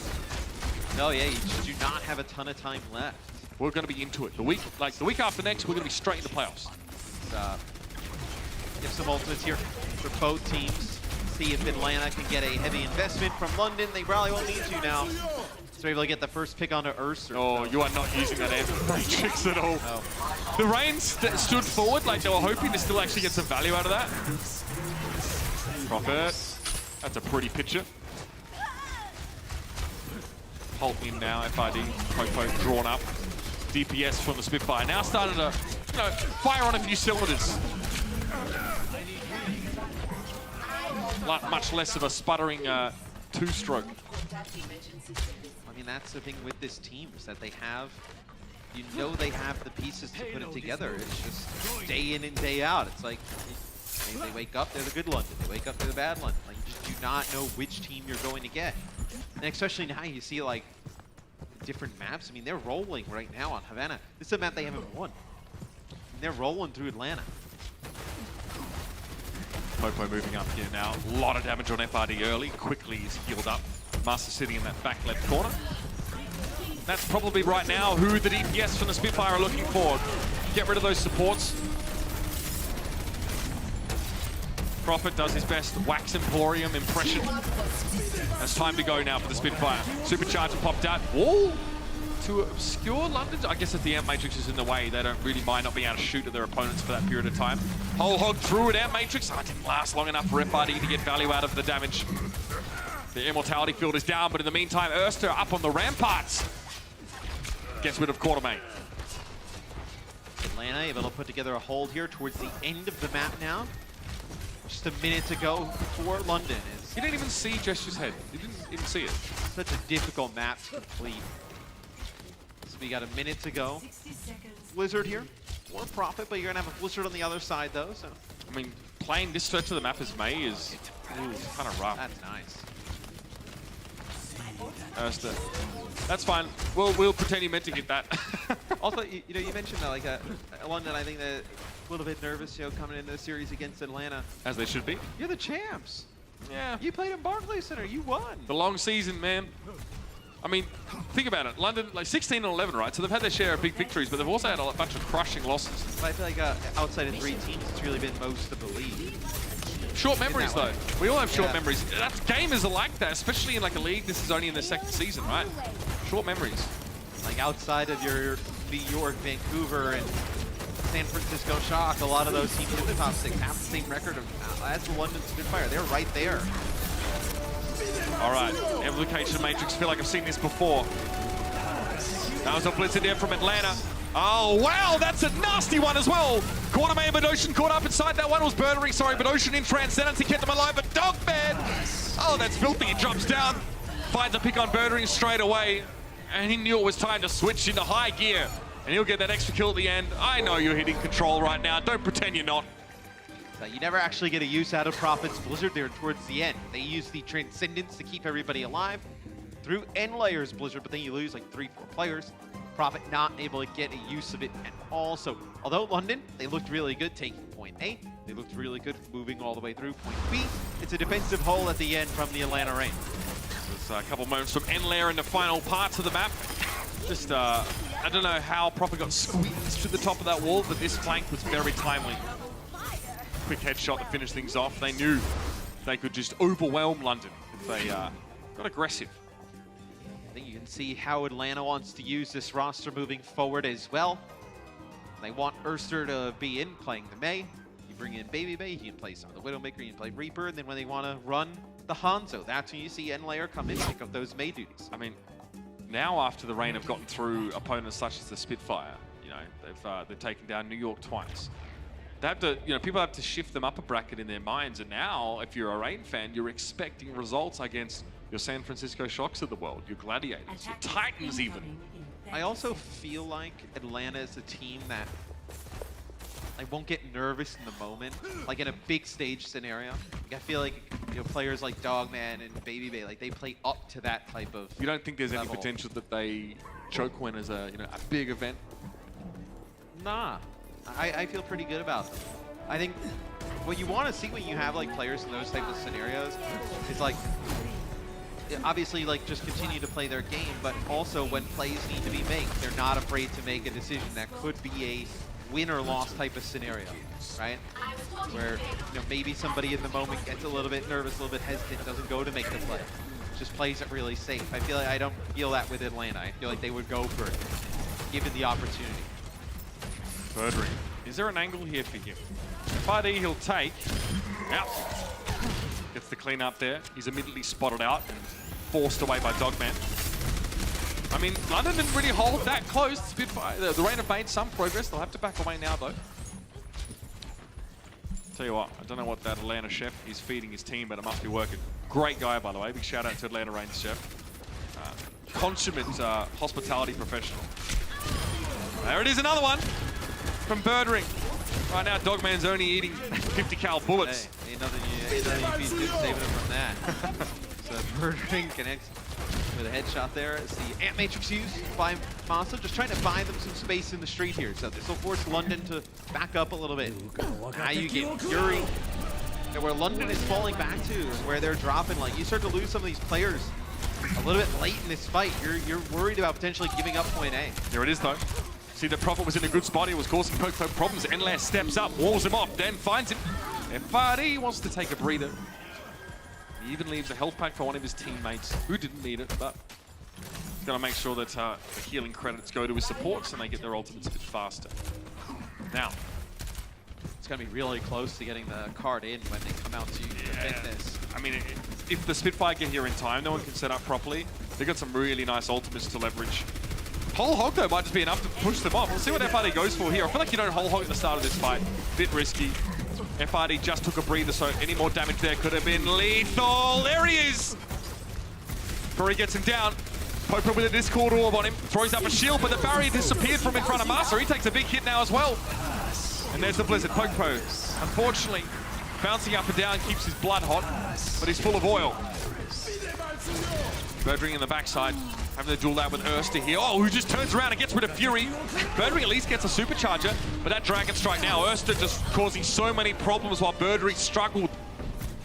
E: No, yeah, you just do not have a ton of time left.
I: We're going to be into it. The week after next, we're going to be straight into playoffs.
E: Give some ultimates here for both teams. See if Atlanta can get a heavy investment from London. They probably won't need to now. So they're able to get the first pick onto Ursa.
I: Oh, you are not using that Matrix at all.
E: Oh.
I: The Reign stood forward like they were hoping to still actually get some value out of that. Prophet. That's a pretty picture. Halt in now, FRD, Poke drawn up. DPS from the Spitfire. Now starting to, fire on a few cylinders. Much less of a sputtering two-stroke.
E: I mean, that's the thing with this team, is that they have, they have the pieces to put it together. It's just day in and day out. It's like, they wake up, they're the good London. They wake up, they're the bad London. Like, you just do not know which team you're going to get. And especially now you see, like, different maps. I mean, they're rolling right now on Havana. This is a map they haven't won. And they're rolling through Atlanta.
I: Popo moving up here now. A lot of damage on FRD early. Quickly is healed up. Master sitting in that back left corner. That's probably right now who the DPS from the Spitfire are looking for. Get rid of those supports. Prophet does his best Wax Emporium impression. It's time to go now for the Spitfire. Supercharger popped out. Wall to obscure London. I guess if the Ant Matrix is in the way, they don't really mind not being able to shoot at their opponents for that period of time. Whole hog through it, Ant Matrix. Oh, it didn't last long enough for FRD to get value out of the damage. The Immortality field is down, but in the meantime, Erster up on the ramparts. Gets rid of Quartermain.
E: Atlanta able to put together a hold here towards the end of the map now. Just a minute to go for London.
I: You didn't even see Gesture's head. You didn't even see it.
E: Such a difficult map to complete. So we got a minute to go. Blizzard here, or Prophet, but you're gonna have a Blizzard on the other side though. So
I: I mean, playing this stretch of the map as May is kind of rough.
E: That's nice.
I: Erster. That's fine. We'll pretend you meant to get that.
E: Also, you mentioned that, like, London, I think that a little bit nervous, coming into the series against Atlanta.
I: As they should be.
E: You're the champs.
I: Yeah.
E: You played in Barclays Center. You won.
I: The long season, man. I mean, think about it. London, like 16 and 11, right? So they've had their share of big victories, but they've also had a bunch of crushing losses.
H: But I feel like outside of 3 teams, it's really been most of the league.
I: Short memories, though. We all have short memories. Gamers are like that, especially in like a league. This is only in their 2nd season, right? Short memories.
H: Like outside of your New York, Vancouver, and San Francisco Shock, a lot of those teams in the top 6 have the same record as the London Spitfire. They're right there.
I: All right, Evocation Matrix. Feel like I've seen this before. That was a blizzard there from Atlanta. Oh, wow, that's a nasty one as well. Quantum and Bedosian caught up inside that one. Was Birdering, sorry, Bedosian in Transcendence. He kept him alive, but Dogman. Oh, that's filthy. He drops down, finds a pick on Birdering straight away, and he knew it was time to switch into high gear. And he'll get that extra kill at the end. I know you're hitting control right now. Don't pretend you're not.
H: So you never actually get a use out of Prophet's Blizzard there towards the end. They use the Transcendence to keep everybody alive through end layers Blizzard, but then you lose like 3-4 players. Prophet not able to get a use of it at all. So although London, they looked really good taking point A, they looked really good moving all the way through point B. It's a defensive hole at the end from the Atlanta Reign.
I: There's a couple moments from end layer in the final parts of the map. Just, I don't know how Prophet got squeezed to the top of that wall, but this flank was very timely. Quick headshot to finish things off. They knew they could just overwhelm London if they got aggressive.
H: I think you can see how Atlanta wants to use this roster moving forward as well. They want Erster to be in playing the Mei. You bring in Baby Bay, you can play some of the Widowmaker, you can play Reaper, and then when they want to run the Hanzo, that's when you see end layer come in, pick up those Mei duties.
I: I mean, now after the Reign have gotten through opponents such as the Spitfire, you know, they've taken down New York twice. They have to, you know, people have to shift them up a bracket in their minds, and now, if you're a Reign fan, you're expecting results against your San Francisco Shocks of the world, your Gladiators, your Titans even.
H: I also feel like Atlanta is a team that I won't get nervous in the moment, like in a big stage scenario. Like I feel like, you know, players like Dogman and Baby Bay, like they play up to that type of
I: You don't think there's
H: level.
I: any potential that they choke win as a, you know, a big event?
H: Nah, I feel pretty good about them. I think what you want to see when you have like players in those types of scenarios is like, obviously like just continue to play their game, but also when plays need to be made, they're not afraid to make a decision that could be a win or loss type of scenario, right? Where, you know, maybe somebody in the moment gets a little bit nervous, a little bit hesitant, doesn't go to make the play, just plays it really safe. I feel like I don't feel that with Atlanta. I feel like they would go for it, given the opportunity.
I: Birdering. Is there an angle here for him? FRD he'll take. Out. Gets the clean up there. He's immediately spotted out and forced away by Dogman. I mean, London didn't really hold that close. Spitfire, the Reign have made some progress. They'll have to back away now, though. Tell you what, I don't know what that Atlanta chef is feeding his team, but it must be working. Great guy, by the way. Big shout out to Atlanta Reign's chef. Consummate hospitality professional. There it is, another one from Birdering. Right now, Dogman's only eating 50 cal bullets.
H: Hey, ain't nothing you do saving him from that. So Birdering connects with a headshot there. It's the Ant Matrix used by Masa, just trying to buy them some space in the street here. So this will force London to back up a little bit. Now you get Fury. And where London is falling back to is where they're dropping. Like, you start to lose some of these players a little bit late in this fight. You're worried about potentially giving up point A.
I: Here it is, though. See, the Prophet was in a good spot. He was causing Poke problems. Enlair steps up, walls him off, then finds him. FRD wants to take a breather. He even leaves a health pack for one of his teammates who didn't need it, but he's going to make sure that the healing credits go to his supports and they get their ultimates a bit faster. Now,
H: it's going to be really close to getting the card in when they come out to defend this.
I: I mean, if the Spitfire get here in time, no one can set up properly. They've got some really nice ultimates to leverage. Whole hog, though, might just be enough to push them off. We'll see what FRD goes for here. I feel like you don't whole hog at the start of this fight. Bit risky. FRD just took a breather, so any more damage there could have been lethal. There he is! Furry gets him down. Poker with a Discord orb on him. Throws up a shield, but the barrier disappeared from in front of Master. He takes a big hit now as well. And there's the Blizzard. Popo, unfortunately, bouncing up and down keeps his blood hot, but he's full of oil. Birdering in the backside. Having to duel that with Erster here. Oh, who just turns around and gets rid of Fury. Birdering at least gets a supercharger, but that Dragon Strike now, Erster just causing so many problems while Birdering struggled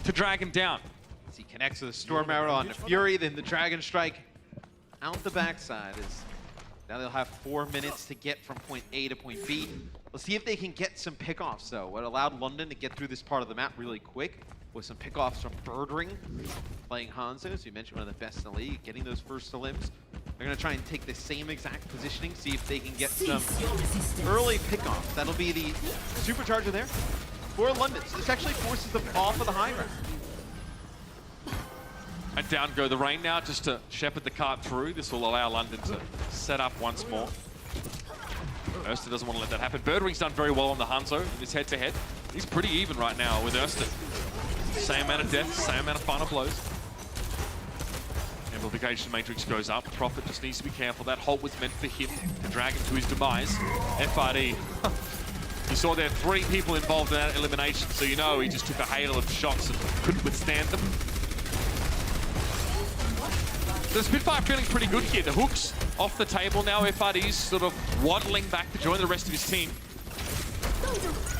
I: to drag him down.
H: As he connects with a Storm Arrow on Fury, then the Dragon Strike out the backside is now they'll have 4 minutes to get from point A to point B. Let's see if they can get some pickoffs though. What allowed London to get through this part of the map really quick with some pickoffs from Birdring, playing Hanzo, as you mentioned, one of the best in the league, getting those first limbs. They're gonna try and take the same exact positioning, see if they can get some early pickoffs. That'll be the supercharger there for London. So this actually forces them off of the high ground.
I: And down go the Rain now, just to shepherd the cart through. This will allow London to set up once more. Erster doesn't want to let that happen. Birdring's done very well on the Hanzo in this head-to-head. He's pretty even right now with Erster. Same amount of deaths, same amount of final blows. Amplification matrix goes up. Prophet just needs to be careful. That halt was meant for him to drag him to his demise. FRD. You saw there 3 people involved in that elimination, so you know he just took a hail of shots and couldn't withstand them. The Spitfire feeling pretty good here. The hook's off the table now. FRD's sort of waddling back to join the rest of his team.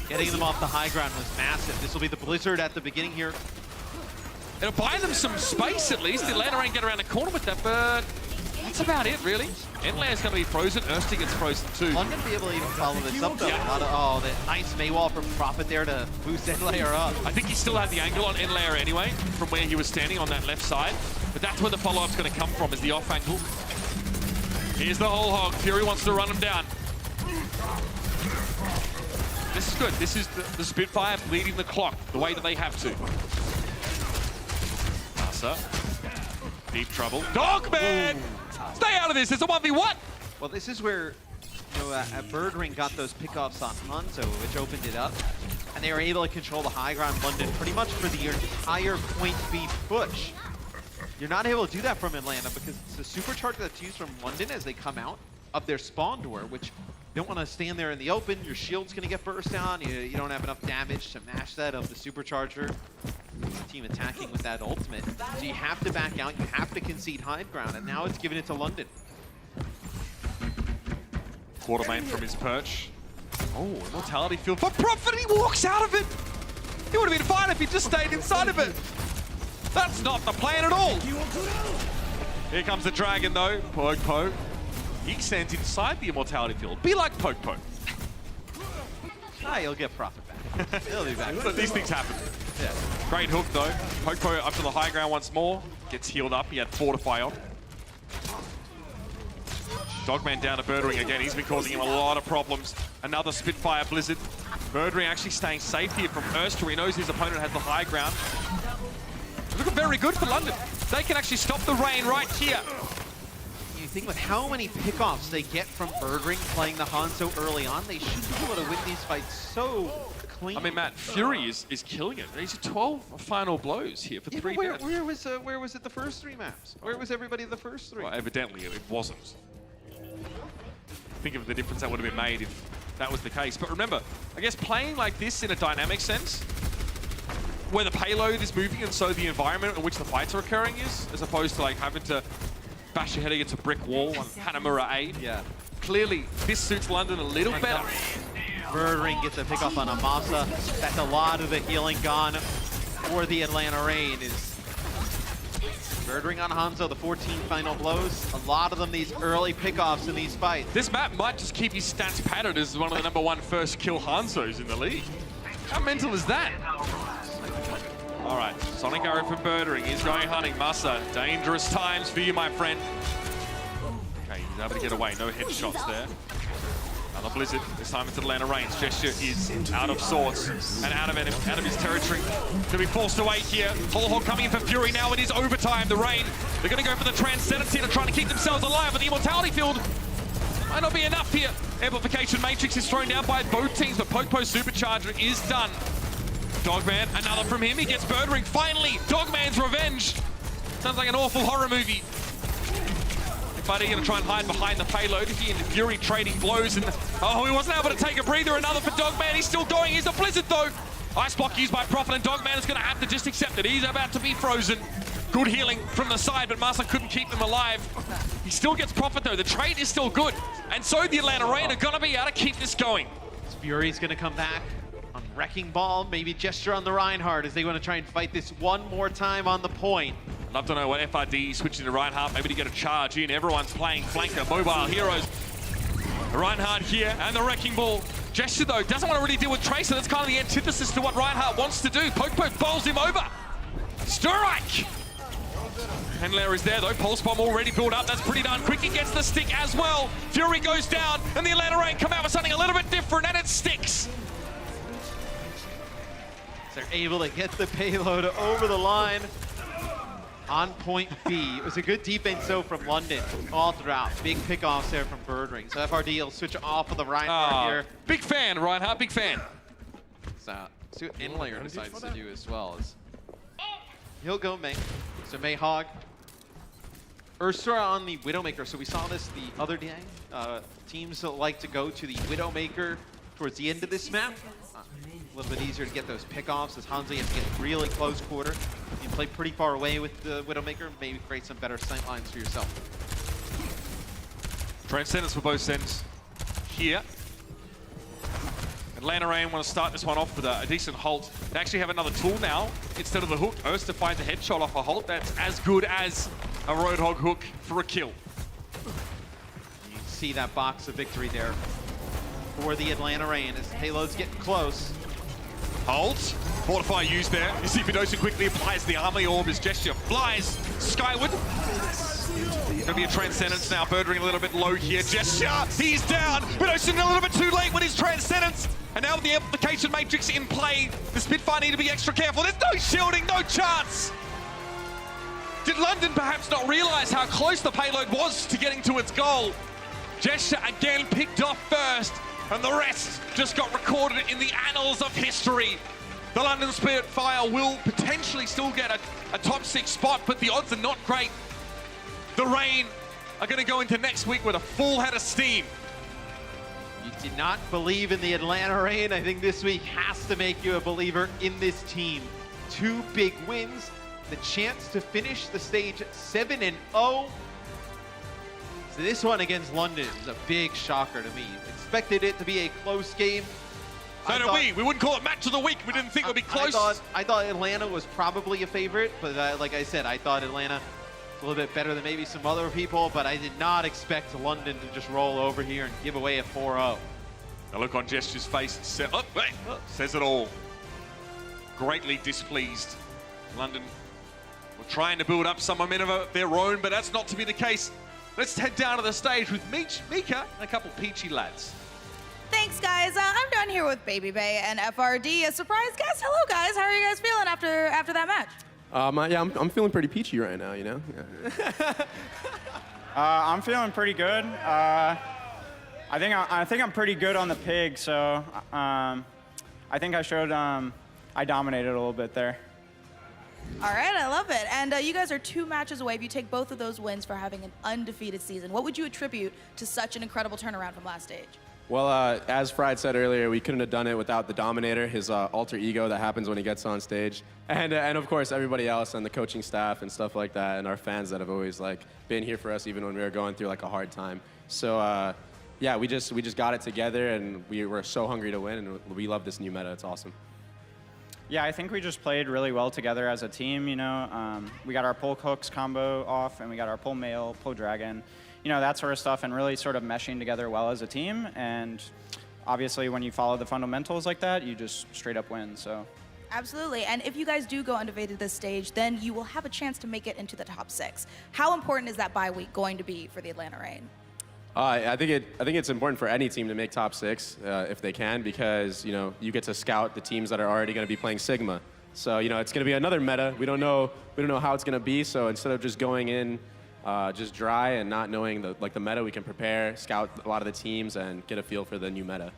H: Getting them off the high ground was massive. This will be the Blizzard at the beginning here.
I: It'll buy them some space at least. The later ain't get around the corner with that, but that's about it really. Enlayer's going to be frozen. Erster gets frozen too.
H: London be able to even follow this up though.
I: Yeah.
H: A lot of, the nice Maywall from Prophet there to boost Enlayer up.
I: I think he still had the angle on Enlayer anyway, from where he was standing on that left side. But that's where the follow-up's going to come from, is the off angle. Here's the whole hog. Fury wants to run him down. This is good. This is the Spitfire bleeding the clock the way that they have to. Massa. Deep trouble. Dogman! Stay out of this. It's a 1v1.
H: Well, this is where Birdring got those pickoffs on Hanzo, which opened it up. And they were able to control the high ground London pretty much for the entire point B push. You're not able to do that from Atlanta because it's the supercharger that's used from London as they come out of their spawn door, which you don't want to stand there in the open. Your shield's going to get burst down. You don't have enough damage to match that of the supercharger. The team attacking with that ultimate. So you have to back out. You have to concede high ground. And now it's giving it to London.
I: Quartermain from his perch. Oh, Immortality Field for Prophet. He walks out of it. He would have been fine if he just stayed inside of it. That's not the plan at all. Here comes the dragon though. Poke. He stands inside the Immortality Field. Be like Poke.
H: Ah, you'll get Prophet back. He'll be back.
I: But these things happen.
H: Yeah.
I: Great hook though. Poke up to the high ground once more. Gets healed up. He had Fortify on. Dogman down to Birdring again. He's been causing him a lot of problems. Another Spitfire Blizzard. Birdring actually staying safe here from Erster. He knows his opponent has the high ground. Looking very good for London. They can actually stop the rain right here.
H: You think with how many pickoffs they get from Birdring playing the Hanzo early on, they should be able to win these fights so clean.
I: I mean, Matt, Fury is killing it. He's 12 final blows here for 3
H: where
I: deaths.
H: where was it the first 3 maps? Where was everybody the first 3?
I: Well, evidently, it wasn't. Think of the difference that would have been made if that was the case. But remember, I guess playing like this in a dynamic sense, where the payload is moving and so the environment in which the fights are occurring is, as opposed to like having to bash your head against a brick wall on Hanamura 8.
H: Yeah.
I: Clearly, this suits London a little better.
H: Birdring gets a pick off on Amasa. That's a lot of the healing gone for the Atlanta Reign. Is Birdring on Hanzo, the 14 final blows. A lot of them these early pickoffs in these fights.
I: This map might just keep his stats padded as one of the #1 first kill Hanzos in the league. How mental is that? All right, Sonic Arrow from Birdring. He's going hunting. Massa, dangerous times for you, my friend. Okay, he's able to get away. No headshots there. Another Blizzard. This time it's Atlanta Reigns. Gesture is out of sorts and out of his territory. To be forced away here. Holhawk coming in for Fury now. It is overtime. The Reign. They're going to go for the Transcendency to try to keep themselves alive. But the Immortality Field might not be enough here. Amplification Matrix is thrown down by both teams, but Pokepo's Supercharger is done. Dogman, another from him. He gets Birdring. Finally, Dogman's revenge. Sounds like an awful horror movie. Buddy going to try and hide behind the payload. He and Fury trading blows. And oh, he wasn't able to take a breather. Another for Dogman. He's still going. He's a Blizzard though. Ice block used by Prophet, and Dogman is going to have to just accept it. He's about to be frozen. Good healing from the side, but Massa couldn't keep him alive. He still gets Prophet though. The trade is still good. And so the Atlanta Reign are going to be able to keep this going.
H: Fury's going to come back on Wrecking Ball. Maybe Gesture on the Reinhardt as they want to try and fight this one more time on the point.
I: Love to know what FRD switching to Reinhardt, maybe to get a charge in. Everyone's playing flanker, mobile heroes. Reinhardt here, and the Wrecking Ball. Gesture, though, doesn't want to really deal with Tracer. That's kind of the antithesis to what Reinhardt wants to do. Poke bowls him over. Strike! Handler is there, though. Pulse Bomb already built up. That's pretty darn quick. He gets the stick as well. Fury goes down, and the Atlanta Rain come out with something a little bit different, and it sticks.
E: They're able to get the payload over the line. On point B. It was a good defense, though, from London all throughout. Big pickoffs there from Birdring. So FRD will switch off of the Reinhardt here.
I: Big fan, Reinhardt, big fan.
H: So, see what Inlayer decides to do as well. He'll go Mei. So Mei Hog. Ursula on the Widowmaker. So we saw this the other day. Teams that like to go to the Widowmaker towards the end of this map. A little bit easier to get those pickoffs as Hanzo, you have to get really close quarter. You can play pretty far away with the Widowmaker, maybe create some better sight lines for yourself.
I: Transcendence for both sends here. Atlanta Rain want to start this one off with a decent Holt. They actually have another tool now instead of the hook. Ursa finds a headshot off a Holt. That's as good as a Roadhog hook for a kill.
E: You see that box of victory there for the Atlanta Rain as payloads get close.
I: Holt, Fortify used there. You see Fidosa quickly applies the Army Orb as Gesture flies skyward. Gonna be a Transcendence now. Birdring a little bit low here. Gesture, he's down. Fidosa a little bit too late with his Transcendence. And now with the Amplification Matrix in play, the Spitfire need to be extra careful. There's no shielding, no chance. Did London perhaps not realize how close the payload was to getting to its goal? Gesture again picked off first. And the rest just got recorded in the annals of history. The London Spitfire will potentially still get a top 6 spot, but the odds are not great. The Rain are going to go into next week with a full head of steam.
E: You did not believe in the Atlanta Rain. I think this week has to make you a believer in this team. 2 big wins, the chance to finish the stage 7-0. So this one against London is a big shocker to me. Expected it to be a close game.
I: So did we. We wouldn't call it match of the week. We didn't think it would be close.
E: I thought Atlanta was probably a favorite, but like I said, I thought Atlanta a little bit better than maybe some other people, but I did not expect London to just roll over here and give away a 4-0.
I: The look on Gesture's face says it all. Greatly displeased. London were trying to build up some momentum of their own, but that's not to be the case. Let's head down to the stage with Mika and a couple peachy lads.
P: Thanks, guys. I'm down here with Baby Bay and FRD, a surprise guest. Hello, guys. How are you guys feeling after that match?
Q: Yeah, I'm feeling pretty peachy right now, you know? Yeah.
R: I'm feeling pretty good. I think I'm pretty good on the pig, so I think I showed I dominated a little bit there.
P: All right, I love it. And you guys are 2 matches away. If you take both of those wins for having an undefeated season, what would you attribute to such an incredible turnaround from last stage?
Q: Well, as Fried said earlier, we couldn't have done it without the Dominator, his alter ego that happens when he gets on stage, and of course everybody else and the coaching staff and stuff like that, and our fans that have always been here for us even when we were going through a hard time. So yeah, we just got it together, and we were so hungry to win, and we love this new meta. It's awesome.
R: Yeah, I think we just played really well together as a team, you know. We got our pull hooks combo off, and we got our pull mail, pull dragon, you know, that sort of stuff, and really sort of meshing together well as a team. And obviously, when you follow the fundamentals like that, you just straight up win, so.
P: Absolutely, and if you guys do go undefeated this stage, then you will have a chance to make it into the top 6. How important is that bye week going to be for the Atlanta Rain?
Q: I think it's important for any team to make top 6 if they can, because you get to scout the teams that are already going to be playing Sigma. So it's going to be another meta. We don't know how it's going to be. So instead of just going in just dry and not knowing the meta, we can prepare, scout a lot of the teams, and get a feel for the new meta.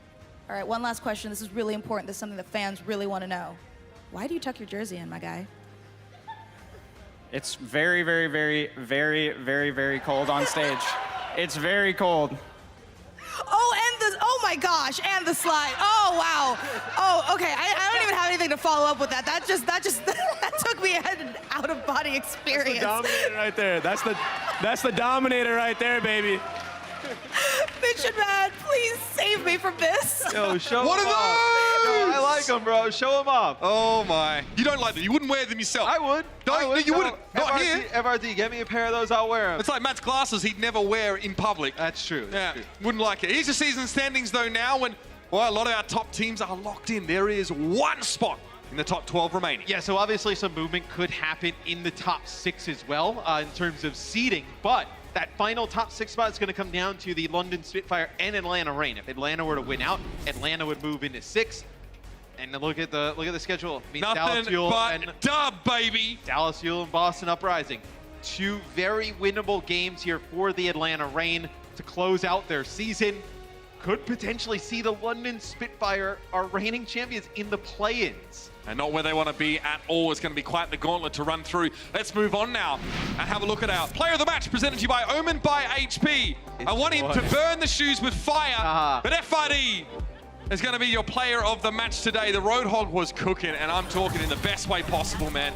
P: All right, one last question. This is really important. This is something the fans really want to know. Why do you tuck your jersey in, my guy?
R: It's very, very, very, very, very, very cold on stage. It's very cold.
P: Oh my gosh, and the slide. Oh wow. Oh, okay. I don't even have anything to follow up with that. That took me an out of body experience.
Q: That's the Dominator right there. That's the Dominator right there, baby.
P: Mission Man, please save me from this.
E: Yo, show
C: What are those?
E: I like them, bro. Show them off.
C: Oh my. You don't like them. You wouldn't wear them yourself.
E: I would.
C: No, you wouldn't. Not
E: FRD,
C: here.
E: FRD, get me a pair of those. I'll wear them.
C: It's like Matt's glasses he'd never wear in public.
E: That's true.
C: Yeah, wouldn't like it. Here's the season standings though now, when well, a lot of our top teams are locked in. There is one spot in the top 12 remaining.
E: Yeah, so obviously some movement could happen in the top 6 as well in terms of seeding, but that final top 6 spot is going to come down to the London Spitfire and Atlanta Reign. If Atlanta were to win out, Atlanta would move into 6. And look at the schedule. I mean,
C: Nothing
E: Dallas Fuel
C: but
E: and
C: dub, baby.
E: Dallas Fuel and Boston Uprising. 2 very winnable games here for the Atlanta Reign to close out their season. Could potentially see the London Spitfire, our reigning champions, in the play-ins.
C: And not where they want to be at all. It's going to be quite the gauntlet to run through. Let's move on now and have a look at our player of the match, presented to you by Omen by HP. I want him to burn the shoes with fire, but FRD is going to be your player of the match today. The Roadhog was cooking, and I'm talking in the best way possible, man.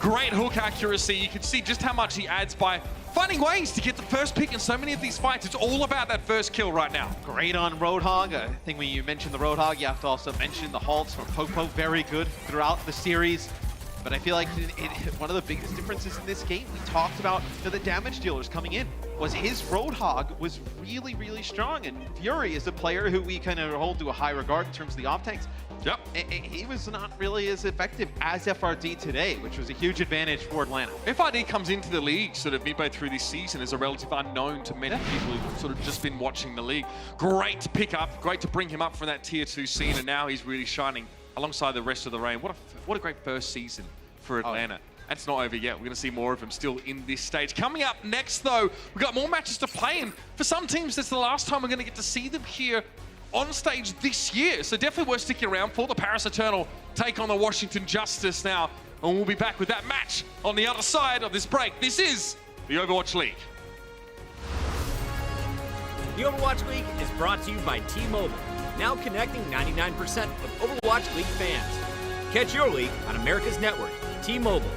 C: Great hook accuracy. You can see just how much he adds by finding ways to get the first pick in so many of these fights. It's all about that first kill right now.
E: Great on Roadhog. I think when you mention the Roadhog, you have to also mention the halts from Popo. Very good throughout the series. But I feel like one of the biggest differences in this game, we talked about the damage dealers coming in, was his Roadhog was really, really strong. And Fury is a player who we kind of hold to a high regard in terms of the off tanks.
C: Yep.
E: He was not really as effective as FRD today, which was a huge advantage for Atlanta.
C: FRD comes into the league sort of midway through this season as a relative unknown to many people who've sort of just been watching the league. Great to pick up, great to bring him up from that tier 2 scene, and now he's really shining alongside the rest of the Reign. What a great first season for Atlanta. And it's not over yet. We're going to see more of him still in this stage. Coming up next, though, we've got more matches to play, and for some teams, that's the last time we're going to get to see them here on stage this year. So definitely worth sticking around for. The Paris Eternal take on the Washington Justice now, and we'll be back with that match on the other side of this break. This is the Overwatch League.
F: The Overwatch League is brought to you by T-Mobile, now connecting 99% of Overwatch League fans. Catch your league on America's network, T-Mobile.